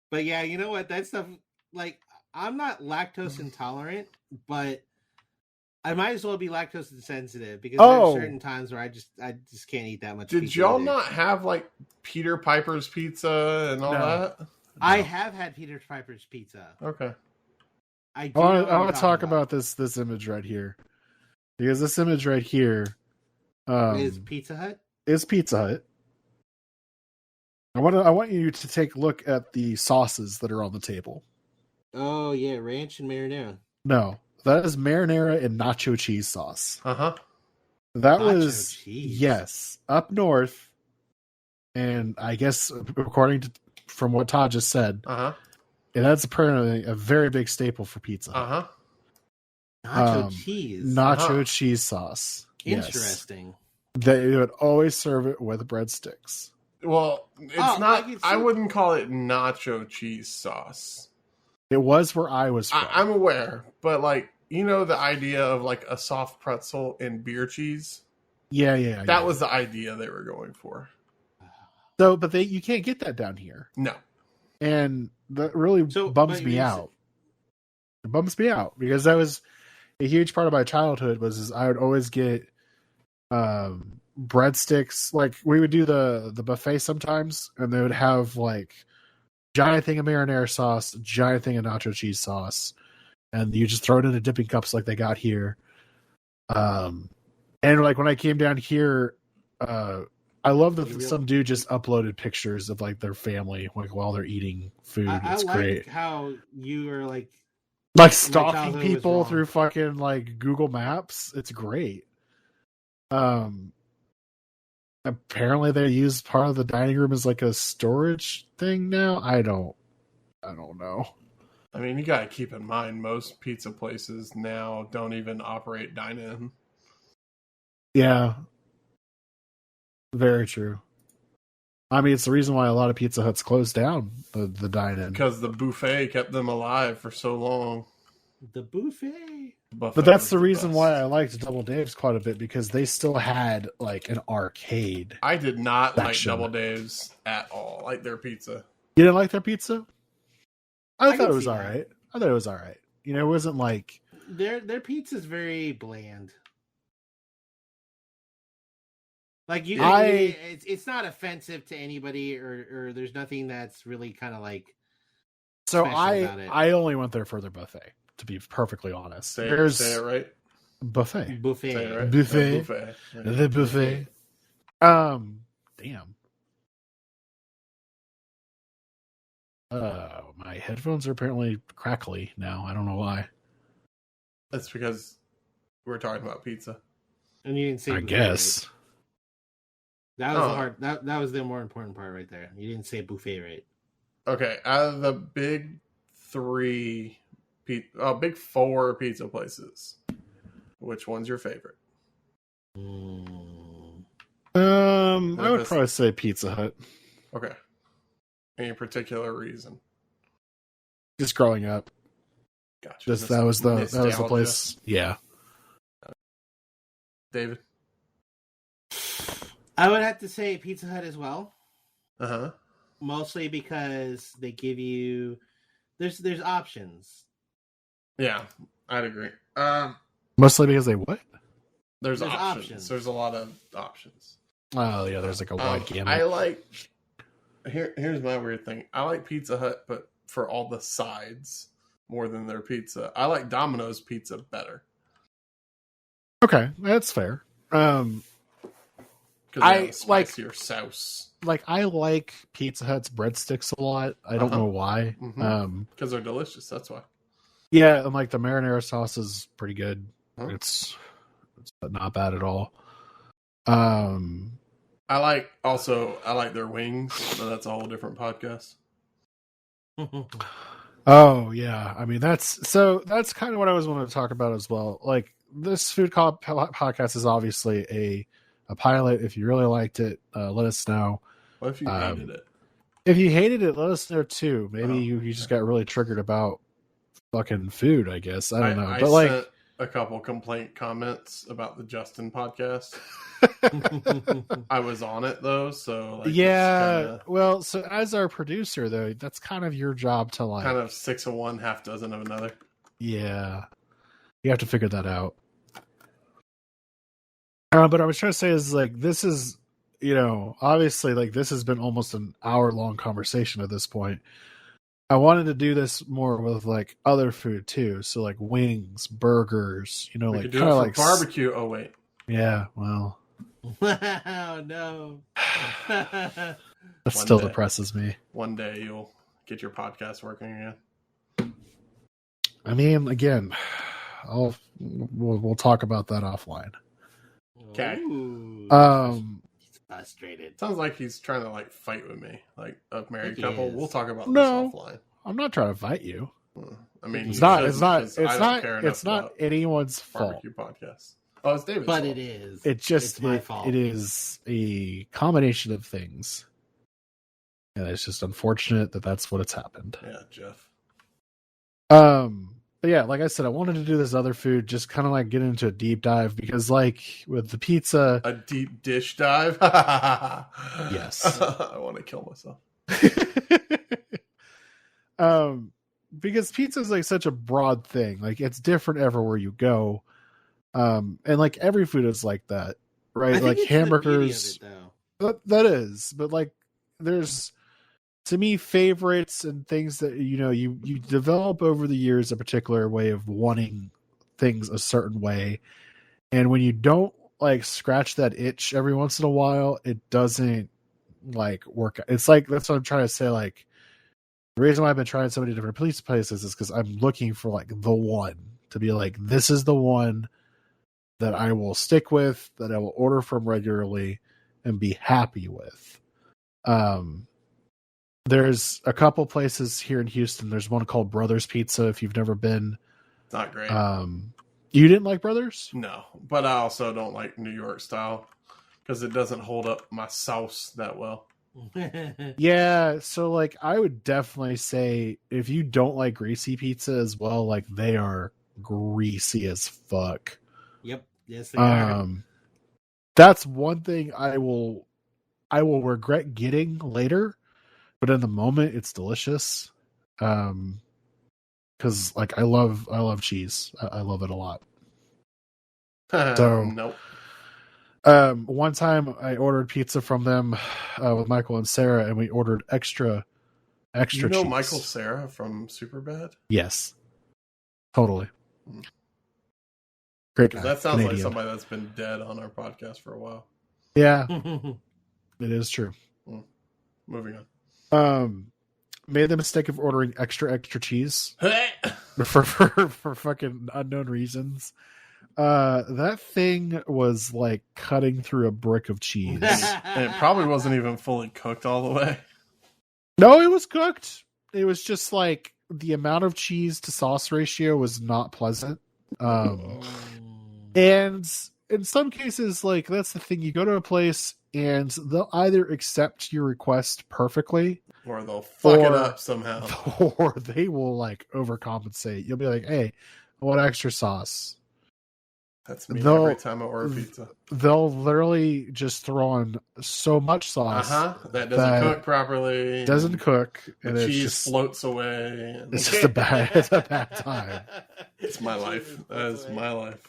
But yeah, you know what? That stuff, like, I'm not lactose intolerant, but I might as well be lactose insensitive because there are certain times where I just can't eat that much pizza. Did y'all not have, like, Peter Piper's pizza and all that? No. I have had Peter Piper's pizza. Okay. I want to talk about this image right here. Because this image right here is Pizza Hut. I want you to take a look at the sauces that are on the table. Oh yeah, ranch and marinara. No, that is marinara and nacho cheese sauce. That was cheese. Up north, and I guess from what Todd just said, and that's apparently a very big staple for pizza. Nacho cheese sauce. Interesting. Yes. They would always serve it with breadsticks. Well, it's not. I wouldn't call it nacho cheese sauce. It was where I was from. I'm aware, but like the idea of like a soft pretzel and beer cheese. Yeah. That was the idea they were going for. So, but you can't get that down here. No, and that really bums me out. It bums me out because that was a huge part of my childhood. Was I would always get breadsticks. Like we would do the buffet sometimes, and they would have like giant thing of marinara sauce, giant thing of nacho cheese sauce, and you just throw it into dipping cups like they got here. And like when I came down here, I love that some dude just uploaded pictures of like their family like while they're eating food. It's great. How you are like stalking people through fucking like Google Maps. It's great. Apparently they use part of the dining room as like a storage thing now. I don't know. I mean, you got to keep in mind most pizza places now don't even operate dine-in. Yeah. Very true. I mean, it's the reason why a lot of Pizza Huts closed down the dine-in. Because the buffet kept them alive for so long. The buffet. buffet But that's was the reason best. why I liked Double Dave's quite a bit, because they still had like an arcade. I did not section. like Double Dave's at all. Like their pizza. You didn't like their pizza? I thought can it was see all that. right. I thought it was all right. You know, it wasn't like Their pizza's very bland. Like it's not offensive to anybody, or there's nothing that's really kind of like. so. special about it. I only went there for their buffet. To be perfectly honest, Say it right. Buffet. Buffet. Say it right. Buffet. Buffet. Yeah. The buffet. Damn. My headphones are apparently crackly now. I don't know why. That's because we're talking about pizza. And you didn't say. I buffet, guess. right? That was the hard. That was the more important part right there. You didn't say buffet right. Okay, out of the big big four pizza places, which one's your favorite? I would probably say Pizza Hut. Okay. Any particular reason? Just growing up. Gotcha. Just that was the nostalgia. place. Yeah. David? I would have to say Pizza Hut as well. Uh-huh. Mostly because they give you there's options. Yeah, I'd agree. Mostly because they what? There's There's options. options. There's a lot of options. Oh yeah, there's like a wide gamut. I like here's my weird thing. I like Pizza Hut, but for all the sides more than their pizza. I like Domino's pizza better. Okay, that's fair. Because I like spicier sauce. Like I like Pizza Hut's breadsticks a lot. I don't know why. Because they're delicious. That's why. Yeah, and like the marinara sauce is pretty good. Huh? It's not bad at all. I like their wings, but that's a whole different podcast. Oh yeah, I mean that's kind of what I was wanting to talk about as well. Like this food podcast is obviously a pilot. If you really liked it, let us know. What if you hated it? If you hated it, let us know too. Maybe you just got really triggered about fucking food. I guess I don't know. I But like sent a couple complaint comments about the Justin podcast. I was on it though, so like, yeah. Well, so as our producer though, that's kind of your job to like kind of 6 of one, half dozen of another. Yeah, you have to figure that out. But I was trying to say is like this is, obviously like this has been almost an hour-long conversation at this point. I wanted to do this more with like other food too, so like wings, burgers, We like could do kind it of for like barbecue. Oh wait, yeah. Well, Oh no. that One still day. depresses me. one day you'll get your podcast working again. I mean, again, we'll talk about that offline. Okay. He's frustrated. Sounds like he's trying to like fight with me, like a married He couple. is. We'll talk about No. this offline. I'm not trying to fight you. I mean, It's you not. should, It's not. because It's I don't not. care enough It's not about anyone's fault. barbecue podcast. Oh, it's David's But fault. it is. It just It's my fault. it is a combination of things, and it's just unfortunate that that's what it's happened. Yeah, Geoff. But yeah, like I said, I wanted to do this other food, just kind of like get into a deep dive because, like with the pizza, A deep dish dive. Yes. I want to kill myself. because pizza is like such a broad thing, like it's different everywhere you go, and like every food is like that, I right? think Like it's hamburgers. the beauty of it, though. That is, but like there's to me favorites and things that you develop over the years a particular way of wanting things a certain way, and when you don't like scratch that itch every once in a while, it doesn't like work. It's like that's what I'm trying to say. Like the reason why I've been trying so many different police places is because I'm looking for like the one to be like, this is the one that I will stick with, that I will order from regularly and be happy with. There's a couple places here in Houston. There's one called Brothers Pizza. If you've never been, It's not great. You didn't like Brothers? No, but I also don't like New York style because it doesn't hold up my sauce that well. Yeah. So like, I would definitely say if you don't like greasy pizza as well, like they are greasy as fuck. Yep. Yes, they are. That's one thing I will regret getting later, but in the moment it's delicious. Because like I love cheese. I love it a lot. So nope. One time I ordered pizza from them with Michael and Sarah, and we ordered extra You know cheese. Michael Cera from Superbad? Yes, totally. Great guy. That sounds Canadian. like somebody that's been dead on our podcast for a while. Yeah, it is true. Moving on. Made the mistake of ordering extra cheese for fucking unknown reasons. That thing was like cutting through a brick of cheese. And it probably wasn't even fully cooked all the way. No, it was cooked. It was just like the amount of cheese to sauce ratio was not pleasant. And in some cases, like that's the thing, you go to a place and they'll either accept your request perfectly, or they'll fuck it up somehow, or they will like overcompensate. You'll be like, "Hey, I want extra sauce." That's me every time I order pizza. They'll literally just throw on so much sauce that doesn't cook properly. Doesn't cook, and the cheese floats away. It's just a bad time. It's my life. That is my life.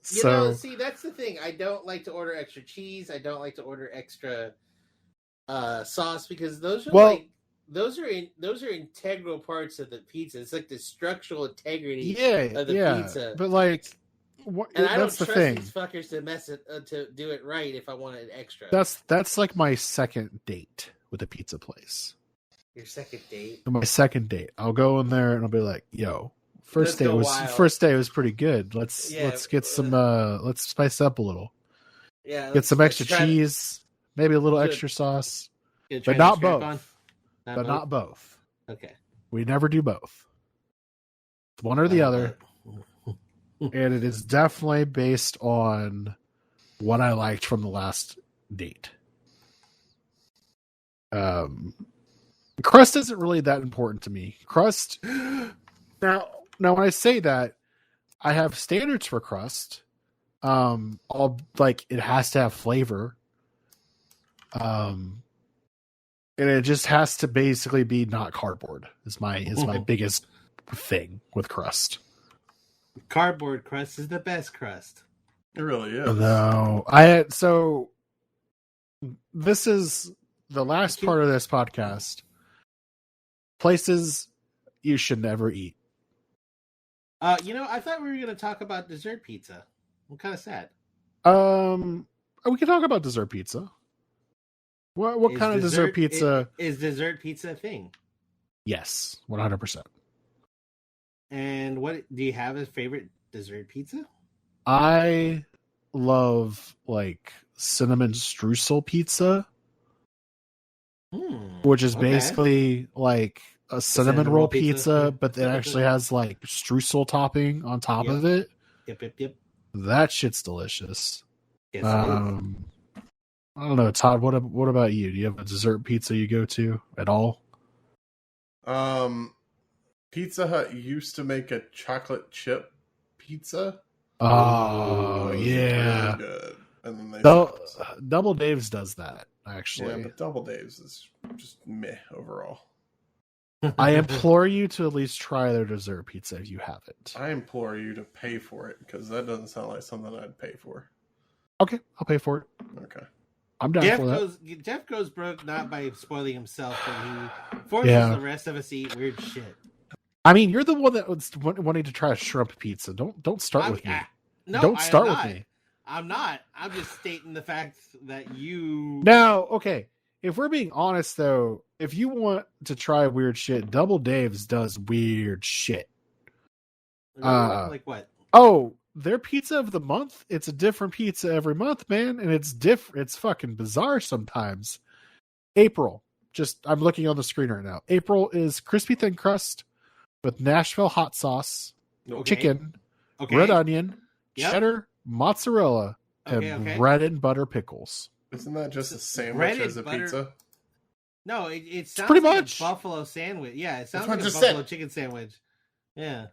See, that's the thing. I don't like to order extra cheese. I don't like to order extra sauce because those are those are integral parts of the pizza. It's like the structural integrity of the pizza. But like, and I don't trust these fuckers to mess it to do it right if I want an extra. That's like my second date with a pizza place. Your second date? My second date. I'll go in there and I'll be like, "Yo, first day was pretty good. Let's get some let's spice up a little. Yeah, get some extra cheese, maybe a little extra sauce, but not both. Not both. Okay. We never do both. It's one or the other. And it is definitely based on what I liked from the last date. Crust isn't really that important to me. Crust now when I say that, I have standards for crust. It has to have flavor. And it just has to basically be not cardboard. Is my biggest thing with crust. Cardboard crust is the best crust. It really is. No, this is the last part of this podcast. Places you should never eat. I thought we were going to talk about dessert pizza. I'm kind of sad. We can talk about dessert pizza. What kind of dessert pizza? Is dessert pizza a thing? Yes, 100%. And what do you have as favorite dessert pizza? I love like cinnamon streusel pizza, which is basically like a cinnamon roll pizza, but it actually has like streusel topping on top of it. Yep. That shit's delicious. Yes, I don't know, Todd. What about you? Do you have a dessert pizza you go to at all? Pizza Hut used to make a chocolate chip pizza. Oh, yeah. Really good. And then Double Dave's does that, actually. Yeah, but Double Dave's is just meh overall. I implore you to at least try their dessert pizza if you haven't. I implore you to pay for it, because that doesn't sound like something I'd pay for. Okay, I'll pay for it. Okay. I'm down for that. Jeff goes broke not by spoiling himself, but he forces the rest of us to eat weird shit. I mean, you're the one that was wanting to try a shrimp pizza. Don't start with me. No, don't start with me. I'm not. I'm just stating the fact that you. Now, okay. If we're being honest, though, if you want to try weird shit, Double Dave's does weird shit. Like what? Oh, their pizza of the month. It's a different pizza every month, man, and it's different. It's fucking bizarre sometimes. April. I'm looking on the screen right now. April is crispy thin crust with Nashville hot sauce, chicken, red onion, cheddar, mozzarella, and bread and butter pickles. Isn't that just a sandwich as a pizza? No, it sounds pretty like much a buffalo sandwich. Yeah, it sounds like a buffalo chicken sandwich. Yeah.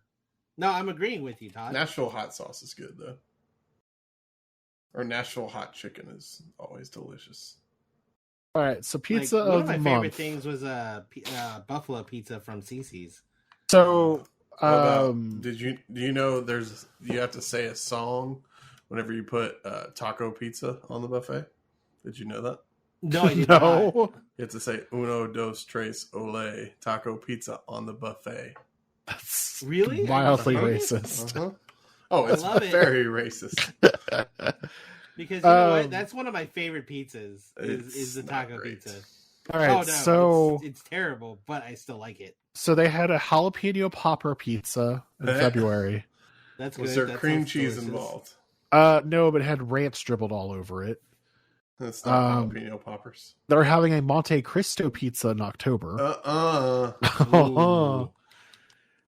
No, I'm agreeing with you, Todd. Nashville hot sauce is good though, or Nashville hot chicken is always delicious. All right, so pizza one of my the favorite month. things was buffalo pizza from CC's. So, What about, do you know you have to say a song whenever you put taco pizza on the buffet? Did you know that? No, I did not. no, You have to say uno, dos, tres, ole, taco pizza on the buffet. that's Really? mildly Uh-huh. racist. Uh-huh. Oh, it's love it. very racist. Because you know what? That's one of my favorite pizzas. Is It's the not taco great. pizza? All right, Oh no, so it's terrible, but I still like it. so they had a jalapeno popper pizza in February. That's Was good. there That cream sounds cheese delicious. involved? No, but it had ranch dribbled all over it. That's not jalapeno poppers. They're having a Monte Cristo pizza in October. Ooh.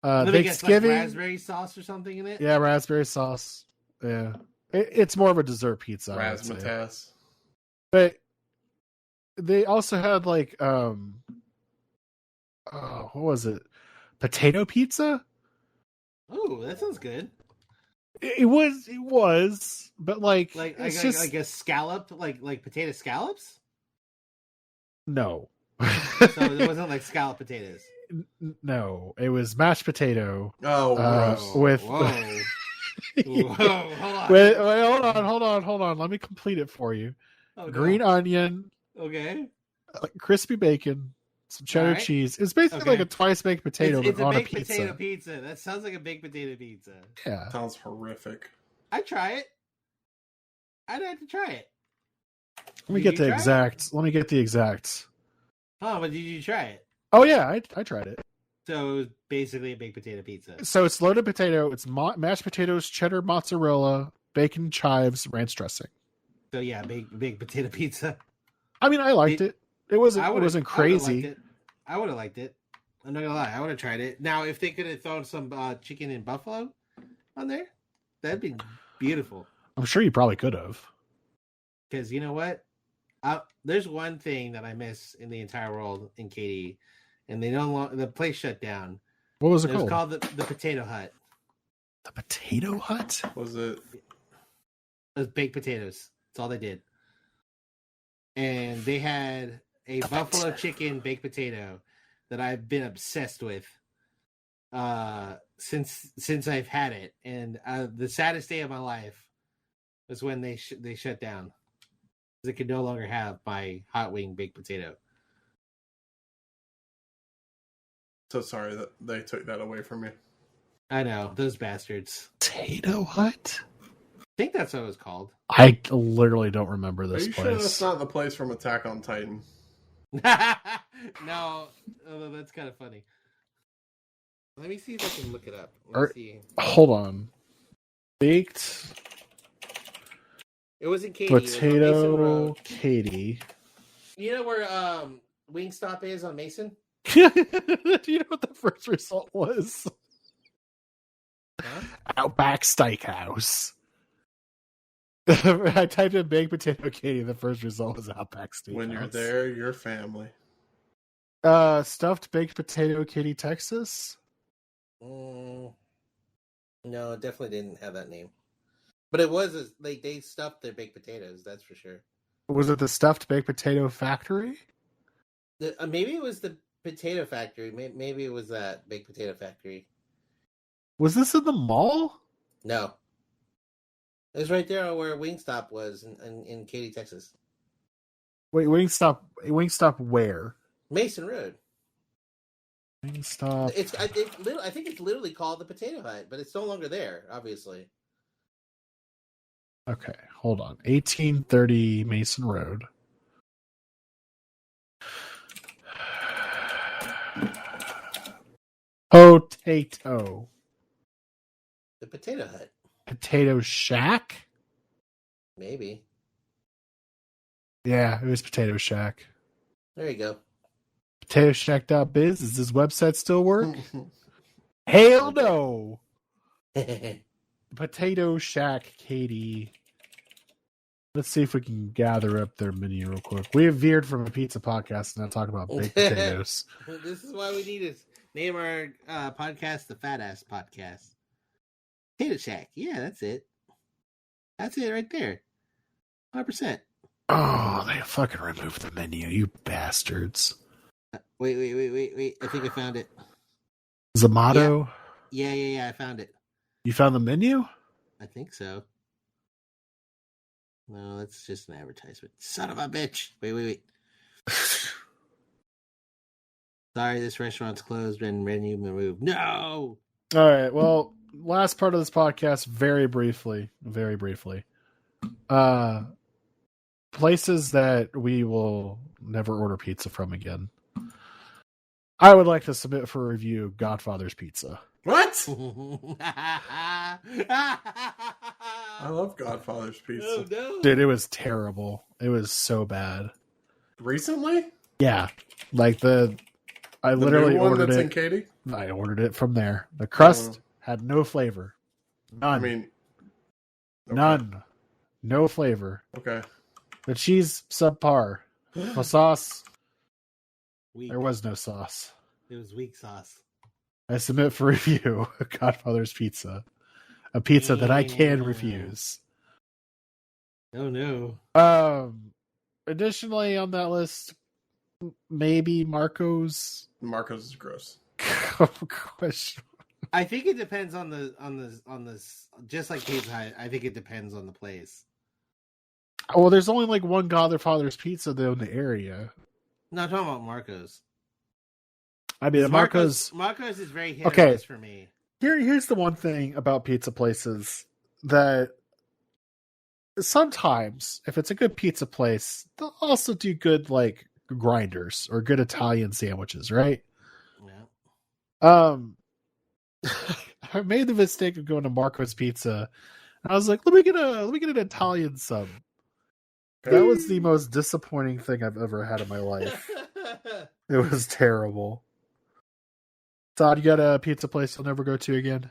Let me guess, like Thanksgiving, raspberry sauce or something in it? yeah, raspberry sauce. Yeah, it's more of a dessert pizza, I would say. Razzmatazz. But they also had like what was it? Potato pizza? Ooh, that sounds good. It was, but like it's just like a scallop, like potato scallops. no. So it wasn't like scallop potatoes. No, it was mashed potato. Oh, gross. With Whoa, whoa, hold on. wait, hold on. Let me complete it for you. Oh, no. Green onion, Okay. crispy bacon, some cheddar Alright. cheese. It's basically Okay. like a twice baked potato It's but a on a baked pizza. potato pizza. That sounds like a baked potato pizza. Yeah. Sounds horrific. I'd try it. I'd have to try it. Let me Did get you the try it? exact. Let me get the exact. Oh, but did you try it? Oh yeah, I tried it. So it was basically a baked potato pizza. So it's loaded potato. It's mashed potatoes, cheddar, mozzarella, bacon, chives, ranch dressing. So yeah, baked potato pizza. I mean, I liked it. It wasn't crazy. I would have liked it. I'm not gonna lie. I would have tried it. Now, if they could have thrown some chicken and buffalo on there, that'd be beautiful. I'm sure you probably could have. Because you know what? There's one thing that I miss in the entire world in Katy, and the place shut down. What was it It was called? called the Potato Hut. The Potato Hut? Was it? It was baked potatoes. That's all they did. And they had a buffalo chicken baked potato that I've been obsessed with since I've had it. And the saddest day of my life was when they shut down. They could no longer have my hot wing baked potato. So sorry that they took that away from you. I know, those bastards. Potato Hut? I think that's what it was called. I literally don't remember Are this you place. sure that's not the place from Attack on Titan? No, although that's kind of funny. Let me see if I can look it up. See. Hold on. Baked It was in Katy. potato Katy. You know where Wingstop is on Mason? Do you know what the first result was? Huh? Outback Steakhouse. I typed in baked potato Katy. The first result was Outback Steakhouse. When you're there, your family. Stuffed baked potato Katy, Texas. No, it definitely didn't have that name. But it was they stuffed their baked potatoes. That's for sure. Was it the stuffed baked potato factory? Maybe it was the potato factory. Maybe it was that baked potato factory. Was this in the mall? No, it was right there where Wingstop was in Katy, Texas. Wait, Wingstop where? Mason Road. Wingstop. I think it's literally called the Potato Hut, but it's no longer there, obviously. Okay, hold on. 1830 Mason Road. Potato. The Potato Hut. Potato Shack? Maybe. Yeah, it was Potato Shack. There you go. PotatoShack.biz. Does this website still work? Hell no. Potato Shack Katy. Let's see if we can gather up their menu real quick. We have veered from a pizza podcast and now talk about baked potatoes. This is why we need it. Name our podcast the Fat Ass Podcast. Potato Shack. Yeah, that's it. That's it right there. 100%. Oh, they fucking removed the menu, you bastards. Wait. I think I found it. Zamato? Yeah. I found it. You found the menu? I think so. No, that's just an advertisement. Son of a bitch. Wait. Sorry, this restaurant's closed and menu removed. No! All right, well, last part of this podcast, very briefly. Places that we will never order pizza from again. I would like to submit for review Godfather's Pizza. What? I love Godfather's Pizza. Oh, no. Dude, it was terrible. It was so bad. Recently? Yeah. Like I literally new one ordered that's it. in Katy? I ordered it from there. The crust had no flavor. None. I mean, okay. None. No flavor. Okay. The cheese, subpar. The sauce, Weak. there was no sauce. It was weak sauce. I submit for review Godfather's Pizza. A pizza that I can refuse. Oh, no. Additionally on that list, maybe Marco's. Marco's is gross. Question. I think it depends on the just like Pizza Hut. I think it depends on the place. Well, there's only like one Godfather's Pizza though in the area. No, I'm talking about Marco's. I mean, Marco's is very hit or miss for me. Here's the one thing about pizza places that sometimes, if it's a good pizza place, they'll also do good like grinders or good Italian sandwiches, right? Yeah. I made the mistake of going to Marco's Pizza. I was like, let me get an Italian sub. That was the most disappointing thing I've ever had in my life. It was terrible. Todd, you got a pizza place you'll never go to again?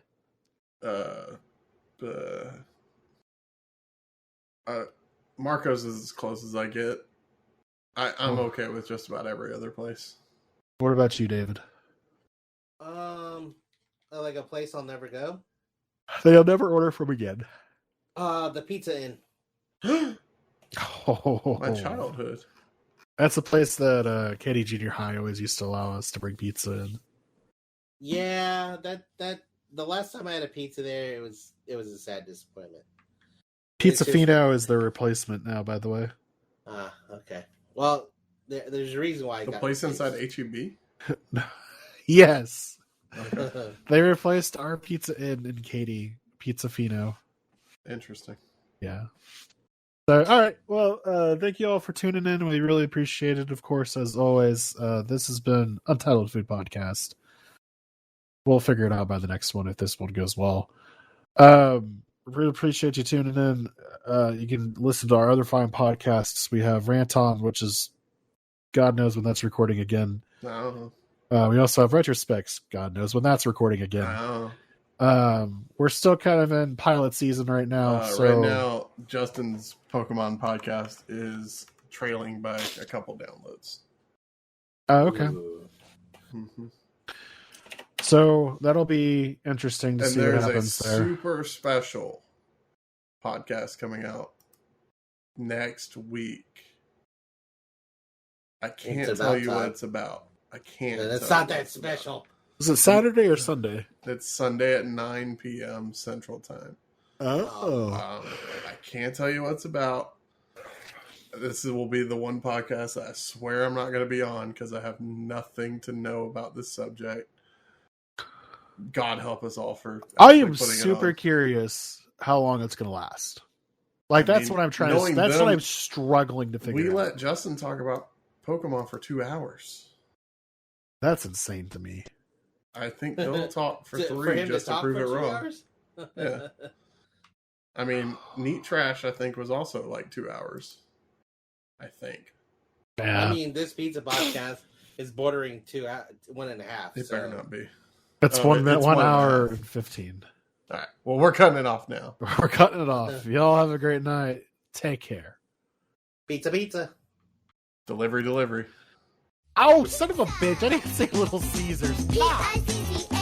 Marco's is as close as I get. I'm okay with just about every other place. What about you, David? Like a place I'll never go. They'll never order from again. The Pizza Inn. My childhood. That's a place that Katy Junior High always used to allow us to bring pizza in. Yeah, that the last time I had a pizza there, it was a sad disappointment. Pizza Fino is their replacement now, by the way. Okay. Well, there's a reason why I the got place inside HEB. Yes. Okay. They replaced our Pizza Inn in Katy, Pizza Fino. Interesting. Yeah. So, all right. Well, thank you all for tuning in. We really appreciate it. Of course, as always, this has been Untitled Food Podcast. We'll figure it out by the next one if this one goes well. Really appreciate you tuning in. You can listen to our other fine podcasts. We have Rant On, which is God knows when that's recording again. No. We also have Retrospects. God knows when that's recording again. No. We're still kind of in pilot season right now. Right now, Justin's Pokemon podcast is trailing by a couple downloads. Oh, okay. Mm-hmm. So that'll be interesting to see what happens there. There's a super special podcast coming out next week. I can't tell you what it's about. I can't. It's not that special. Is it Saturday or Sunday? It's Sunday at 9 p.m. Central Time. Oh. I can't tell you what it's about. This will be the one podcast that I swear I'm not going to be on because I have nothing to know about this subject. God help us all for. I am super curious how long it's going to last. Like, that's what I'm trying to. That's what I'm struggling to figure out. We let Justin talk about Pokemon for 2 hours. That's insane to me. I think they'll talk for 3 just to prove it wrong. Yeah. I mean, Neat Trash, I think, was also like 2 hours. I think. Yeah. I mean, this pizza podcast is bordering 1.5. It better not be. It's 1 hour and 15. All right. Well, we're cutting it off now. We're cutting it off. Y'all have a great night. Take care. Pizza. Delivery. Oh, son of a bitch! I didn't say Little Caesars. Ah!